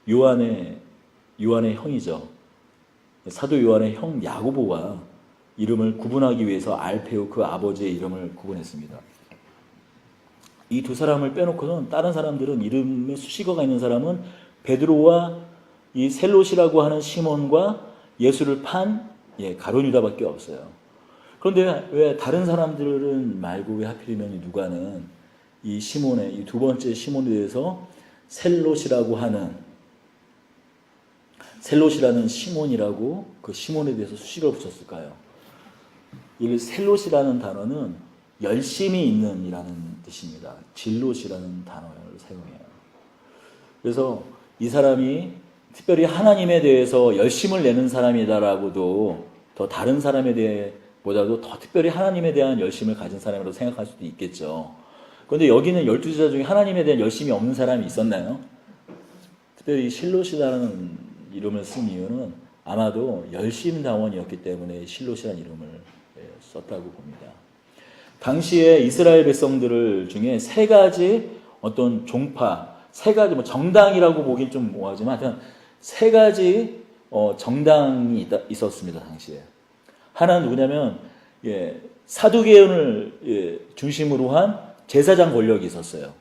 요한의 형이죠. 사도 요한의 형 야고보와 이름을 구분하기 위해서 알페오 그 아버지의 이름을 구분했습니다. 이 두 사람을 빼놓고는 다른 사람들은 이름에 수식어가 있는 사람은 베드로와 이 셀롯이라고 하는 시몬과 예수를 판 가룟 유다밖에 없어요. 그런데 왜 다른 사람들은 말고 왜 하필이면 누가는 이 시몬의 이 두 번째 시몬에 대해서 셀롯이라는 시몬이라고 그 시몬에 대해서 수식어를 붙였을까요? 이 셀롯이라는 단어는 열심히 있는 이라는 뜻입니다. 진롯이라는 단어를 사용해요. 그래서 이 사람이 특별히 하나님에 대해서 열심을 내는 사람이다라고도 더 다른 사람에 대해 보다도 더 특별히 하나님에 대한 열심을 가진 사람이라고 생각할 수도 있겠죠. 그런데 여기는 12제자 중에 하나님에 대한 열심이 없는 사람이 있었나요? 특별히 실롯이라는 이름을 쓴 이유는 아마도 열심당원이었기 때문에 실롯이라는 이름을 썼다고 봅니다. 당시에 이스라엘 백성들 중에 세 가지 어떤 종파, 세 가지 뭐 정당이라고 보긴 좀 뭐하지만 하여튼 세 가지 정당이 있었습니다. 당시에. 하나는 누구냐면 사두개인을 중심으로 한 제사장 권력이 있었어요.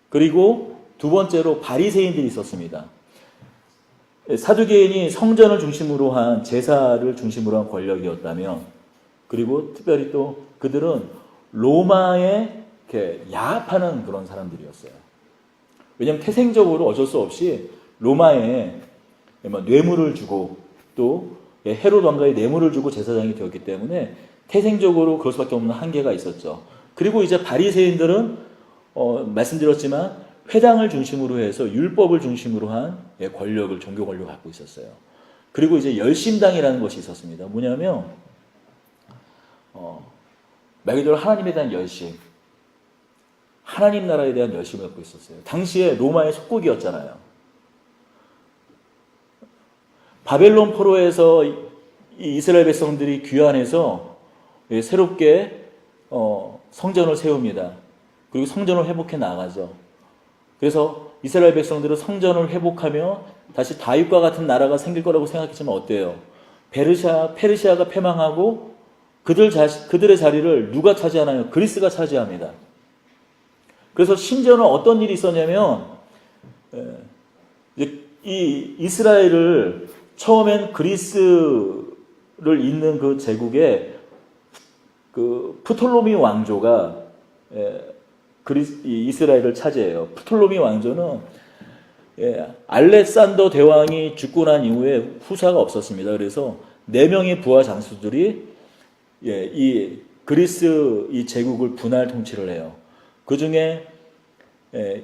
그리고 두 번째로 바리새인들이 있었습니다. 사두개인이 성전을 중심으로 한 제사를 중심으로 한 권력이었다면, 그리고 특별히 또 그들은 로마에 이렇게 야합하는 그런 사람들이었어요. 왜냐하면 태생적으로 어쩔 수 없이 로마에 뇌물을 주고 또 헤롯 왕가에 뇌물을 주고 제사장이 되었기 때문에 태생적으로 그럴 수밖에 없는 한계가 있었죠. 그리고 이제 바리새인들은 말씀드렸지만 회당을 중심으로 해서 율법을 중심으로 한 권력을, 종교 권력을 갖고 있었어요. 그리고 이제 열심당이라는 것이 있었습니다. 뭐냐면 말 그대로 하나님에 대한 열심, 하나님 나라에 대한 열심을 갖고 있었어요. 당시에 로마의 속국이었잖아요. 바벨론 포로에서 이스라엘 백성들이 귀환해서 새롭게 성전을 세웁니다. 그리고 성전을 회복해 나가죠. 그래서 이스라엘 백성들은 성전을 회복하며 다시 다윗과 같은 나라가 생길 거라고 생각했지만 어때요? 페르시아가 패망하고 그들의 자리를 누가 차지하나요? 그리스가 차지합니다. 그래서 심지어는 어떤 일이 있었냐면 이 이스라엘을 처음엔 그리스를 잇는 그 제국에 그 프톨로미 왕조가 이스라엘을 차지해요. 프톨로미 왕조는 알렉산더 대왕이 죽고 난 이후에 후사가 없었습니다. 그래서 4명의 부하 장수들이 이 그리스 이 제국을 분할 통치를 해요. 그 중에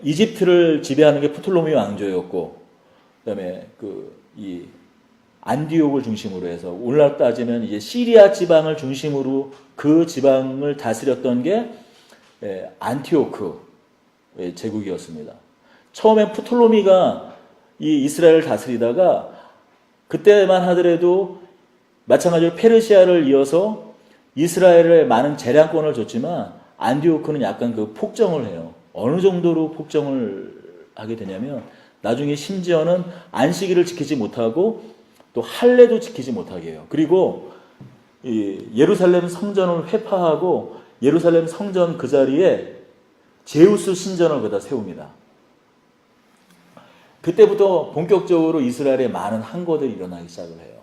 이집트를 지배하는 게 프톨로미 왕조였고, 그다음에 이 안디옥을 중심으로 해서 오늘날 따지면 이제 시리아 지방을 중심으로 그 지방을 다스렸던 게 안티오크 제국이었습니다. 처음엔 프톨로미가 이 이스라엘을 다스리다가 그때만 하더라도 마찬가지로 페르시아를 이어서 이스라엘에 많은 재량권을 줬지만 안디오크는 약간 그 폭정을 해요. 어느 정도로 폭정을 하게 되냐면 나중에 심지어는 안식일을 지키지 못하고 또 할례도 지키지 못하게 해요. 그리고 이 예루살렘 성전을 회파하고 예루살렘 성전 그 자리에 제우스 신전을 거기다 세웁니다. 그때부터 본격적으로 이스라엘에 많은 항거들이 일어나기 시작을 해요.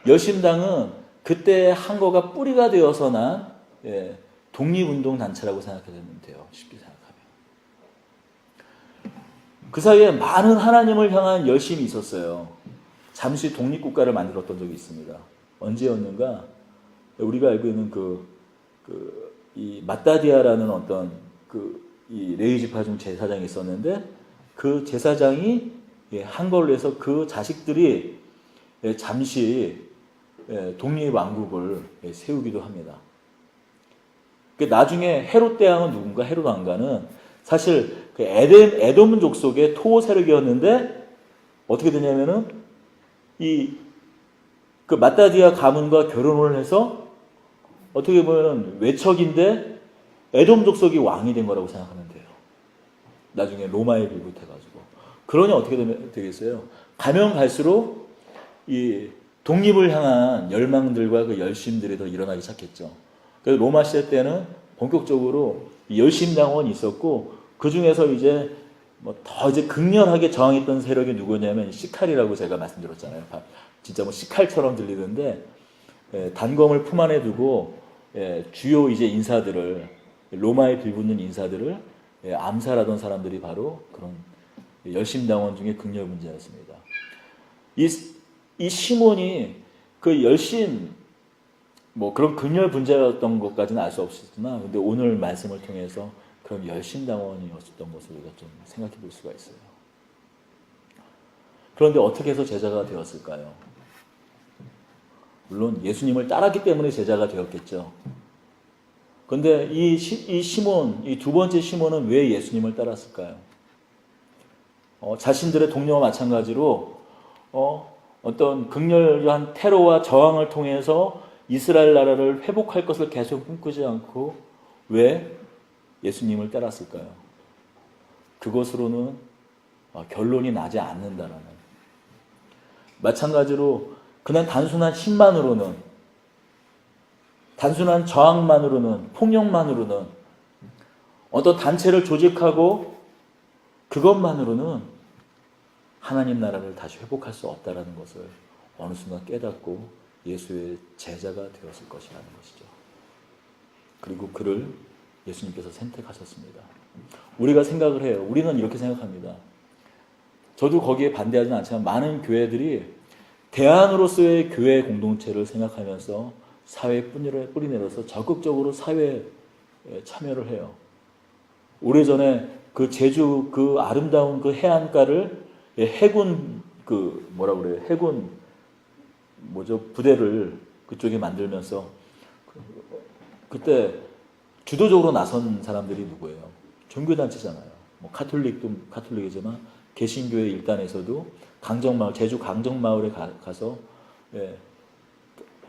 열심당은 그때 항거가 뿌리가 되어서 난 독립운동 단체라고 생각하면 돼요. 쉽게 생각하면. 그 사이에 많은 하나님을 향한 열심이 있었어요. 잠시 독립국가를 만들었던 적이 있습니다. 언제였는가? 우리가 알고 있는 이 마따디아라는 어떤 이 레위지파 중 제사장이 있었는데 그 제사장이 항거를 해서 그 자식들이 잠시 독립왕국을 세우기도 합니다. 나중에 헤롯 대왕은 누군가? 헤롯 왕가는 사실 그 에돔 족속의 토호 세력이었는데 어떻게 되냐면은 그 마따디아 가문과 결혼을 해서 어떻게 보면은 외척인데 에돔 족속이 왕이 된 거라고 생각하면 돼요. 나중에 로마에 비롯해가지고. 그러니 어떻게 되겠어요? 가면 갈수록 이 독립을 향한 열망들과 그 열심들이 더 일어나기 시작했죠. 그래서 로마 시대 때는 본격적으로 열심당원이 있었고 그 중에서 이제 더 이제 극렬하게 저항했던 세력이 누구냐면 시칼이라고 제가 말씀드렸잖아요. 진짜 시칼처럼 들리는데 단검을 품 안에 두고 주요 이제 인사들을 로마에 빌붙는 인사들을 암살하던 사람들이 바로 그런 열심당원 중에 극렬 문제였습니다. 이 시몬이 그 열심 그런 극렬 분자였던 것까지는 알 수 없었으나 근데 오늘 말씀을 통해서 그런 열심당원이었던 것을 우리가 좀 생각해 볼 수가 있어요. 그런데 어떻게 해서 제자가 되었을까요? 물론 예수님을 따랐기 때문에 제자가 되었겠죠. 그런데 이 시몬, 이 두 번째 시몬은 왜 예수님을 따랐을까요? 자신들의 동료와 마찬가지로 어떤 극렬한 테러와 저항을 통해서 이스라엘 나라를 회복할 것을 계속 꿈꾸지 않고 왜 예수님을 따랐을까요? 그것으로는 결론이 나지 않는다라는. 마찬가지로 그냥 단순한 힘만으로는, 단순한 저항만으로는, 폭력만으로는, 어떤 단체를 조직하고 그것만으로는 하나님 나라를 다시 회복할 수 없다라는 것을 어느 순간 깨닫고 예수의 제자가 되었을 것이라는 것이죠. 그리고 그를 예수님께서 선택하셨습니다. 우리가 생각을 해요. 우리는 이렇게 생각합니다. 저도 거기에 반대하지는 않지만 많은 교회들이 대안으로서의 교회 공동체를 생각하면서 사회에 뿌리내려서 적극적으로 사회에 참여를 해요. 오래전에 그 제주 그 아름다운 그 해안가를 해군 해군 부대를 그쪽에 만들면서 그때 주도적으로 나선 사람들이 누구예요? 종교단체잖아요. 뭐 카톨릭이지만 개신교회 일단에서도 제주 강정마을에 가서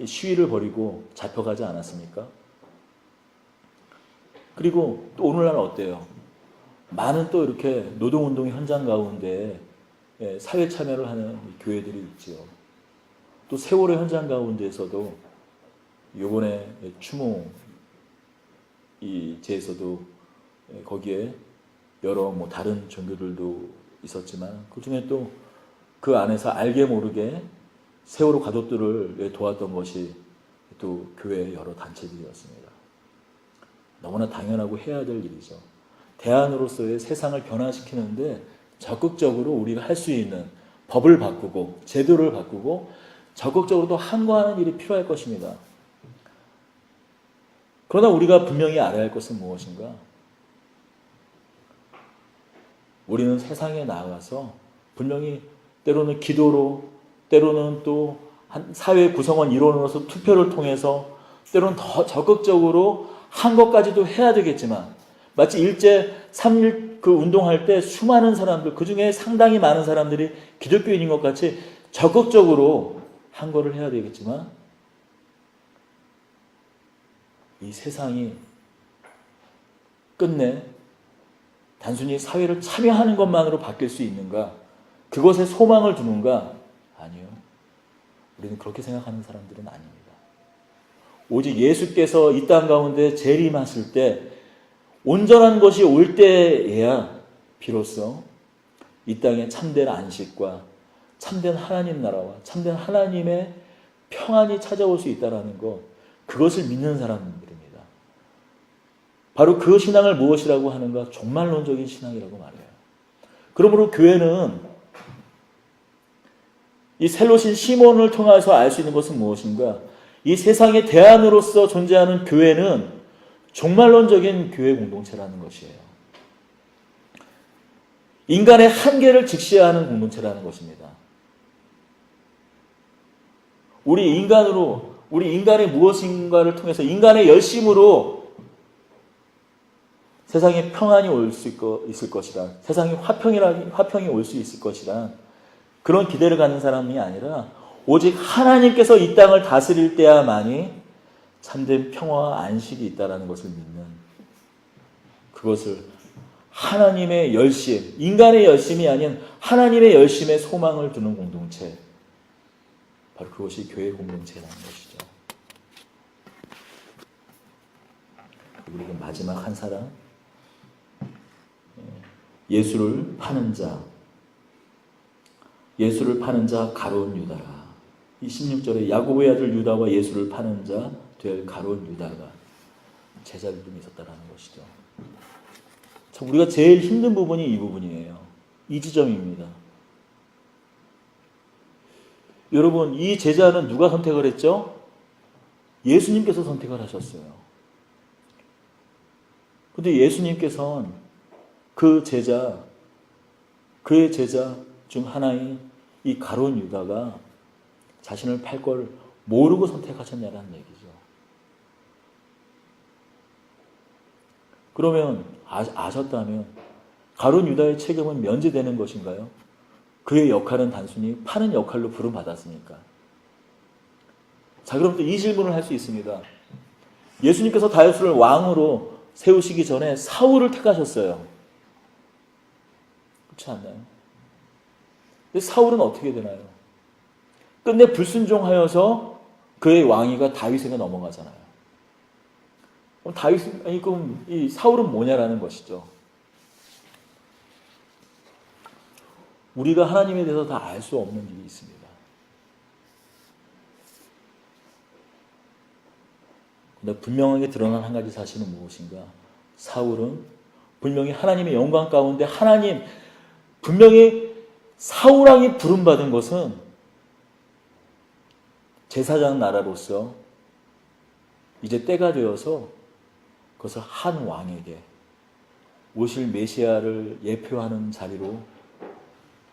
시위를 벌이고 잡혀가지 않았습니까? 그리고 또 오늘날 어때요? 많은 또 이렇게 노동운동의 현장 가운데 사회 참여를 하는 교회들이 있지요. 또 세월의 현장 가운데에서도 요번에 추모 제에서도 거기에 여러 다른 종교들도 있었지만 그 중에 또 그 안에서 알게 모르게 세월호 가족들을 도왔던 것이 또 교회의 여러 단체들이었습니다. 너무나 당연하고 해야 될 일이죠. 대안으로서의 세상을 변화시키는데 적극적으로 우리가 할 수 있는 법을 바꾸고 제도를 바꾸고 적극적으로 또 항거하는 일이 필요할 것입니다. 그러나 우리가 분명히 알아야 할 것은 무엇인가? 우리는 세상에 나아가서 분명히 때로는 기도로, 때로는 또 사회 구성원 일원으로서 투표를 통해서, 때로는 더 적극적으로 한 것까지도 해야 되겠지만, 마치 일제 3.1 그 운동할 때 수많은 사람들, 그 중에 상당히 많은 사람들이 기독교인인 것 같이 적극적으로 한 거를 해야 되겠지만, 이 세상이 끝내 단순히 사회를 참여하는 것만으로 바뀔 수 있는가? 그것에 소망을 두는가? 아니요. 우리는 그렇게 생각하는 사람들은 아닙니다. 오직 예수께서 이 땅 가운데 재림하실 때 온전한 것이 올 때에야 비로소 이 땅에 참된 안식과 참된 하나님 나라와 참된 하나님의 평안이 찾아올 수 있다는 것, 그것을 믿는 사람들입니다. 바로 그 신앙을 무엇이라고 하는가? 종말론적인 신앙이라고 말해요. 그러므로 교회는 이 셀롯인 시몬을 통해서 알 수 있는 것은 무엇인가? 이 세상의 대안으로서 존재하는 교회는 종말론적인 교회 공동체라는 것이에요. 인간의 한계를 직시하는 공동체라는 것입니다. 우리 인간의 무엇인가를 통해서 인간의 열심으로 세상에 평안이 올 수 있을 것이라, 세상에 화평이 올 수 있을 것이라 그런 기대를 갖는 사람이 아니라 오직 하나님께서 이 땅을 다스릴 때야만이 참된 평화와 안식이 있다는 것을 믿는, 그것을 하나님의 열심, 인간의 열심이 아닌 하나님의 열심에 소망을 두는 공동체, 바로 그것이 교회 공동체라는 것이죠. 그리고 마지막 한 사람, 예수를 파는 자, 예수를 파는 자 가룟 유다라. 이 16절에 야고보의 아들 유다와 예수를 파는 자 될 가룟 유다가 제자들이 있었다라는 것이죠. 참 우리가 제일 힘든 부분이 이 부분이에요. 이 지점입니다. 여러분, 이 제자는 누가 선택을 했죠? 예수님께서 선택을 하셨어요. 근데 예수님께서는 그의 제자 중 하나인 이 가룟 유다가 자신을 팔 걸 모르고 선택하셨냐라는 얘기죠. 그러면 아셨다면 가룟 유다의 책임은 면제되는 것인가요? 그의 역할은 단순히 파는 역할로 부름받았으니까. 자, 그럼 또 이 질문을 할 수 있습니다. 예수님께서 다윗을 왕으로 세우시기 전에 사울을 택하셨어요. 그렇지 않나요? 근데 사울은 어떻게 되나요? 끝내 불순종하여서 그의 왕위가 다윗에게 넘어가잖아요. 그럼 이 사울은 뭐냐라는 것이죠. 우리가 하나님에 대해서 다 알 수 없는 일이 있습니다. 근데 분명하게 드러난 한 가지 사실은 무엇인가? 사울은 분명히 하나님의 영광 가운데 분명히 사울왕이 부름받은 것은 제사장 나라로서 이제 때가 되어서 그것을 한 왕에게 오실 메시아를 예표하는 자리로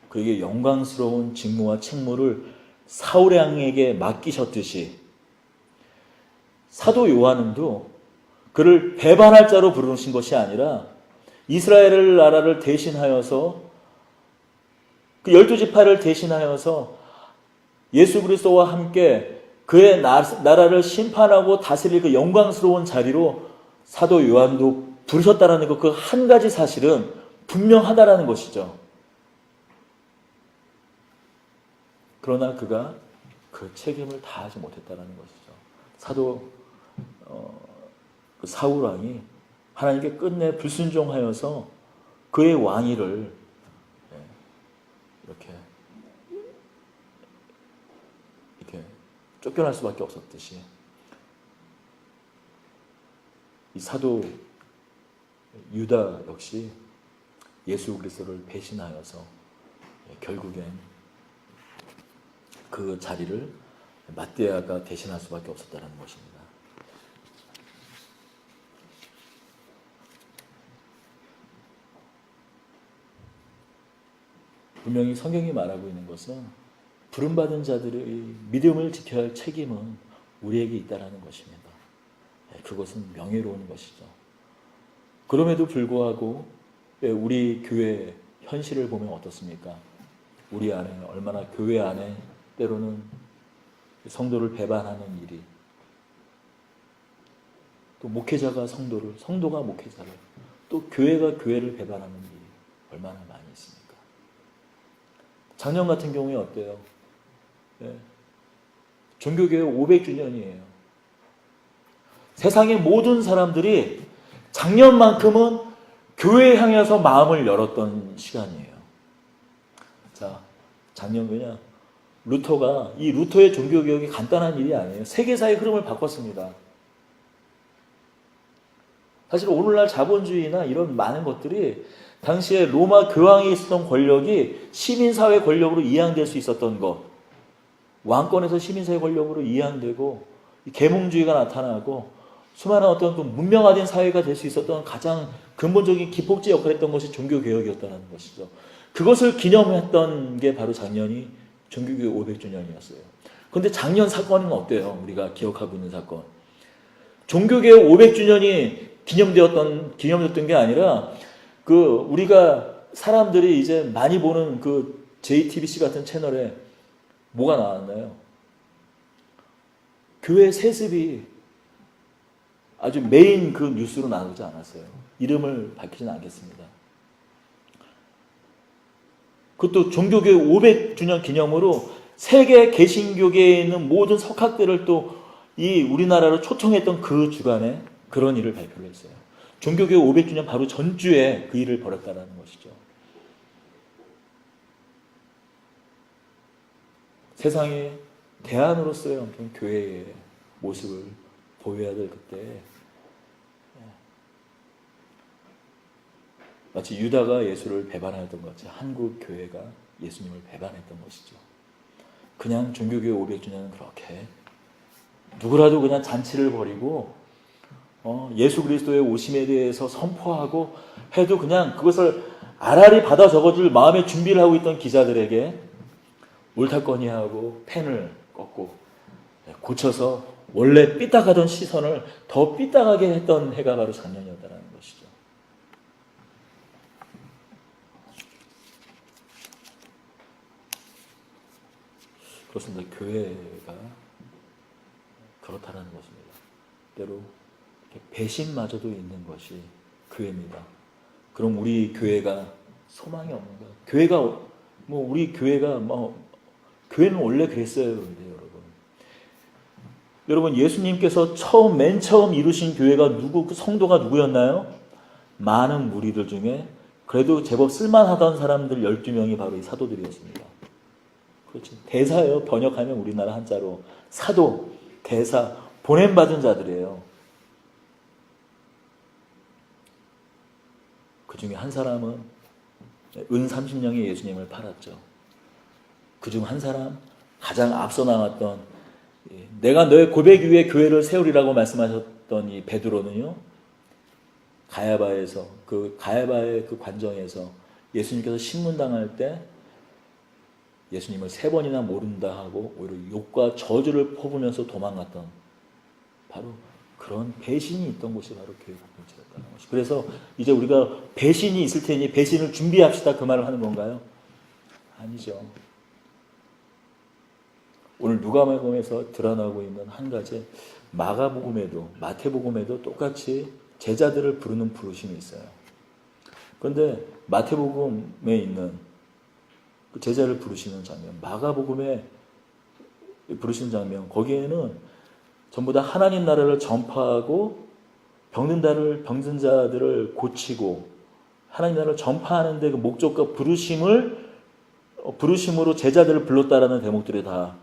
그에게 영광스러운 직무와 책무를 사울의 왕에게 맡기셨듯이 사도 요한도 그를 배반할 자로 부르신 것이 아니라 이스라엘 나라를 대신하여서 그 12지파를 대신하여서 예수 그리스도와 함께 그의 나라를 심판하고 다스릴 그 영광스러운 자리로 사도 요한도 부르셨다라는 것, 그 한 가지 사실은 분명하다라는 것이죠. 그러나 그가 그 책임을 다하지 못했다라는 것이죠. 그 사울 왕이 하나님께 끝내 불순종하여서 그의 왕위를 이렇게 쫓겨날 수밖에 없었듯이 이 사도 유다 역시 예수 그리스도를 배신하여서 결국엔 그 자리를 맏대아가 대신할 수밖에 없었다는 것입니다. 분명히 성경이 말하고 있는 것은 부름받은 자들의 믿음을 지켜야 할 책임은 우리에게 있다는 것입니다. 그것은 명예로운 것이죠. 그럼에도 불구하고 우리 교회 현실을 보면 어떻습니까? 우리 안에 얼마나 교회 안에 때로는 성도를 배반하는 일이, 또 목회자가 성도가 목회자를, 또 교회가 교회를 배반하는 일이 얼마나 많이 있습니까? 작년 같은 경우에 어때요? 종교교회 500주년이에요. 세상의 모든 사람들이 작년만큼은 교회에 향해서 마음을 열었던 시간이에요. 자, 작년 그냥 이 루터의 종교개혁이 간단한 일이 아니에요. 세계사의 흐름을 바꿨습니다. 사실 오늘날 자본주의나 이런 많은 것들이 당시에 로마 교황에 있었던 권력이 시민사회 권력으로 이양될 수 있었던 것, 왕권에서 시민사회 권력으로 이양되고 계몽주의가 나타나고 수많은 어떤 그 문명화된 사회가 될 수 있었던 가장 근본적인 기폭제 역할을 했던 것이 종교개혁이었다는 것이죠. 그것을 기념했던 게 바로 작년이 종교개혁 500주년이었어요. 그런데 작년 사건은 어때요? 우리가 기억하고 있는 사건. 종교개혁 500주년이 기념됐던 게 아니라 우리가 사람들이 이제 많이 보는 그 JTBC 같은 채널에 뭐가 나왔나요? 교회 세습이 아주 메인 그 뉴스로 나오지 않았어요. 이름을 밝히지는 않겠습니다. 그것도 종교교육 500주년 기념으로 세계 개신교계에 있는 모든 석학들을 또 이 우리나라로 초청했던 그 주간에 그런 일을 발표를 했어요. 종교교육 500주년 바로 전주에 그 일을 벌였다는 것이죠. 세상에 대안으로서의 어떤 교회의 모습을 보여야 될 그때 마치 유다가 예수를 배반하였던 것 같이 한국 교회가 예수님을 배반했던 것이죠. 그냥 종교교육 500주년은 그렇게 누구라도 그냥 잔치를 벌이고 예수 그리스도의 오심에 대해서 선포하고 해도 그냥 그것을 알알이 받아 적어줄 마음의 준비를 하고 있던 기자들에게 옳다거니하고 펜을 꺾고 고쳐서 원래 삐딱하던 시선을 더 삐딱하게 했던 해가 바로 작년이었다는 것이죠. 그렇습니다. 교회가 그렇다는 것입니다. 때로 배신마저도 있는 것이 교회입니다. 그럼 우리 교회가 소망이 없는가? 교회가 우리 교회가 교회는 원래 그랬어요, 여러분. 여러분, 예수님께서 맨 처음 이루신 교회가 그 성도가 누구였나요? 많은 무리들 중에 그래도 제법 쓸만하던 사람들 12명이 바로 이 사도들이었습니다. 그렇죠. 대사예요. 번역하면 우리나라 한자로 사도, 대사, 보냄받은 자들이에요. 그 중에 한 사람은 은 30냥에 예수님을 팔았죠. 그 중 한 사람, 가장 앞서 나왔던, 내가 너의 고백 위에 교회를 세우리라고 말씀하셨던 이 베드로는요, 가야바의 그 관정에서 예수님께서 신문당할 때 예수님을 3번이나 모른다 하고 오히려 욕과 저주를 퍼부면서 도망갔던 바로 그런 배신이 있던 곳이 바로 교회 공동체였다는 것이죠. 그래서 이제 우리가 배신이 있을 테니 배신을 준비합시다, 그 말을 하는 건가요? 아니죠. 오늘 누가복음에서 드러나고 있는 한 가지, 마가복음에도 마태복음에도 똑같이 제자들을 부르는 부르심이 있어요. 그런데 마태복음에 있는 그 제자를 부르시는 장면, 마가복음에 부르시는 장면, 거기에는 전부 다 하나님 나라를 전파하고 병든 자들을 고치고 하나님 나라를 전파하는 데 그 목적과 부르심으로 제자들을 불렀다라는 대목들이 다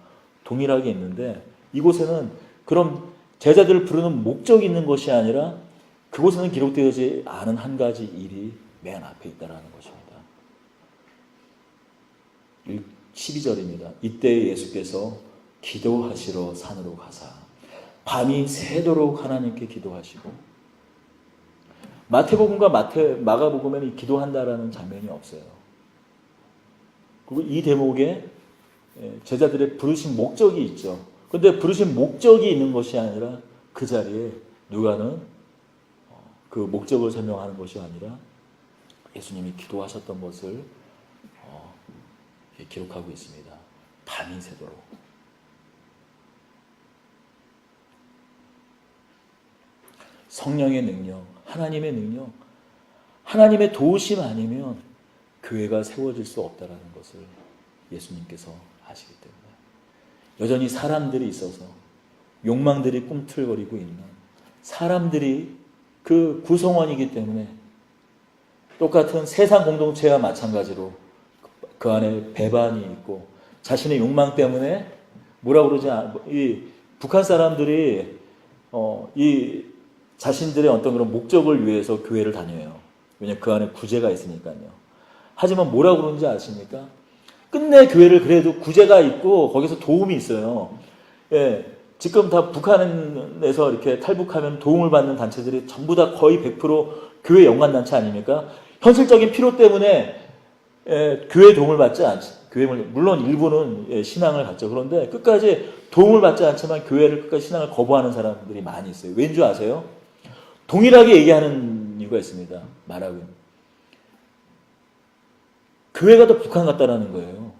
동일하게 있는데, 이곳에는 그런 제자들을 부르는 목적이 있는 것이 아니라 그곳에는 기록되지 않은 한 가지 일이 맨 앞에 있다는 것입니다. 12절입니다. 이때 예수께서 기도하시러 산으로 가사 밤이 새도록 하나님께 기도하시고, 마태복음과 마가복음에는 기도한다라는 장면이 없어요. 그리고 이 대목에 제자들의 부르신 목적이 있죠. 그런데 부르신 목적이 있는 것이 아니라 그 자리에 누가는 그 목적을 설명하는 것이 아니라 예수님이 기도하셨던 것을 기록하고 있습니다. 밤이 새도록. 성령의 능력, 하나님의 능력, 하나님의 도우심 아니면 교회가 세워질 수 없다는 것을 예수님께서 아시기 때문에, 여전히 사람들이 있어서 욕망들이 꿈틀거리고 있는 사람들이 그 구성원이기 때문에 똑같은 세상 공동체와 마찬가지로 그 안에 배반이 있고 자신의 욕망 때문에 뭐라 그러지, 이 북한 사람들이 이 자신들의 어떤 그런 목적을 위해서 교회를 다녀요. 왜냐하면 그 안에 구제가 있으니까요. 하지만 뭐라 그러는지 아십니까? 끝내 교회를 그래도 구제가 있고 거기서 도움이 있어요. 예, 지금 다 북한에서 이렇게 탈북하면 도움을 받는 단체들이 전부 다 거의 100% 교회 연관단체 아닙니까? 현실적인 필요 때문에 교회 도움을 받지 않지. 물론 일부는 신앙을 갖죠. 그런데 끝까지 도움을 받지 않지만 교회를 끝까지 신앙을 거부하는 사람들이 많이 있어요. 왠 줄 아세요? 동일하게 얘기하는 이유가 있습니다. 말하고요. 교회가 더 북한 같다라는 거예요.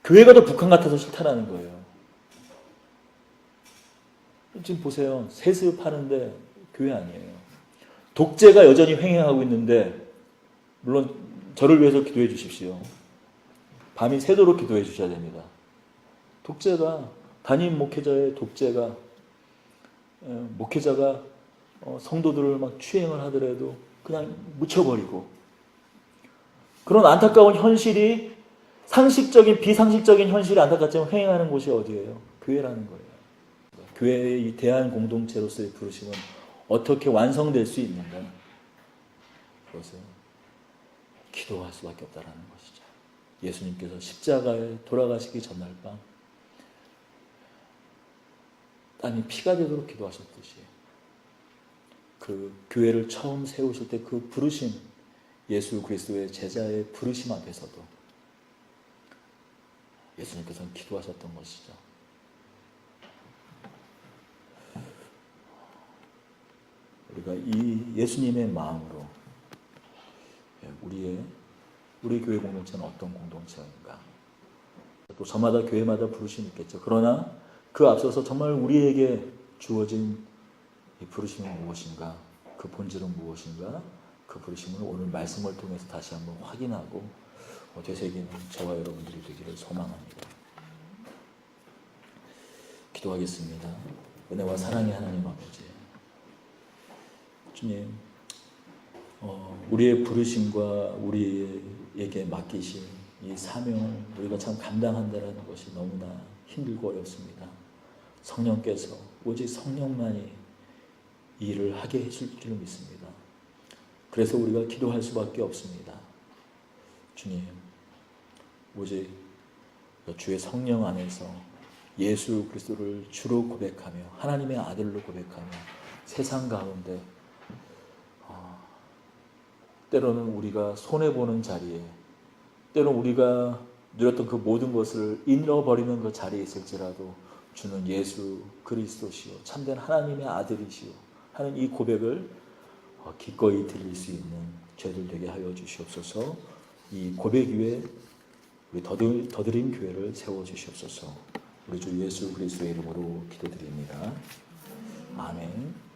교회가 더 북한 같아서 싫다라는 거예요. 지금 보세요. 세습하는데 교회 아니에요. 독재가 여전히 횡행하고 있는데, 물론 저를 위해서 기도해 주십시오. 밤이 새도록 기도해 주셔야 됩니다. 독재가, 담임 목회자의 독재가, 목회자가 성도들을 막 추행을 하더라도 그냥 묻혀버리고, 그런 안타까운 현실이 상식적인 비상식적인 현실이 안타깝지만 횡행하는 곳이 어디예요? 교회라는 거예요. 교회의 이 대한 공동체로서의 부르심은 어떻게 완성될 수 있는가? 그것은 기도할 수밖에 없다는 것이죠. 예수님께서 십자가에 돌아가시기 전날 밤 땀이 피가 되도록 기도하셨듯이 그 교회를 처음 세우실 때 그 부르심, 예수 그리스도의 제자의 부르심 앞에서도 예수님께서는 기도하셨던 것이죠. 우리가 이 예수님의 마음으로 우리 교회 공동체는 어떤 공동체인가? 또 저마다 교회마다 부르심이 있겠죠. 그러나 그 앞서서 정말 우리에게 주어진 이 부르심은 무엇인가? 그 본질은 무엇인가? 그 부르심을 오늘 말씀을 통해서 다시 한번 확인하고 되새기는 저와 여러분들이 되기를 소망합니다. 기도하겠습니다. 은혜와 사랑의 하나님 아버지, 주님, 우리의 부르심과 우리에게 맡기신 이 사명을 우리가 참 감당한다는 것이 너무나 힘들고 어렵습니다. 성령께서 오직 성령만이 이 일을 하게 해줄 줄 믿습니다. 그래서 우리가 기도할 수밖에 없습니다. 주님, 오직 주의 성령 안에서 예수 그리스도를 주로 고백하며 하나님의 아들로 고백하며 세상 가운데 때로는 우리가 손해보는 자리에, 때로는 우리가 누렸던 그 모든 것을 잃어버리는 그 자리에 있을지라도 주는 예수 그리스도시요 참된 하나님의 아들이시요 하는 이 고백을 기꺼이 드릴 수 있는 저희들 되게 하여 주시옵소서. 이 고백 위에 우리 더드림 교회를 세워주시옵소서. 우리 주 예수 그리스도의 이름으로 기도드립니다. 아멘.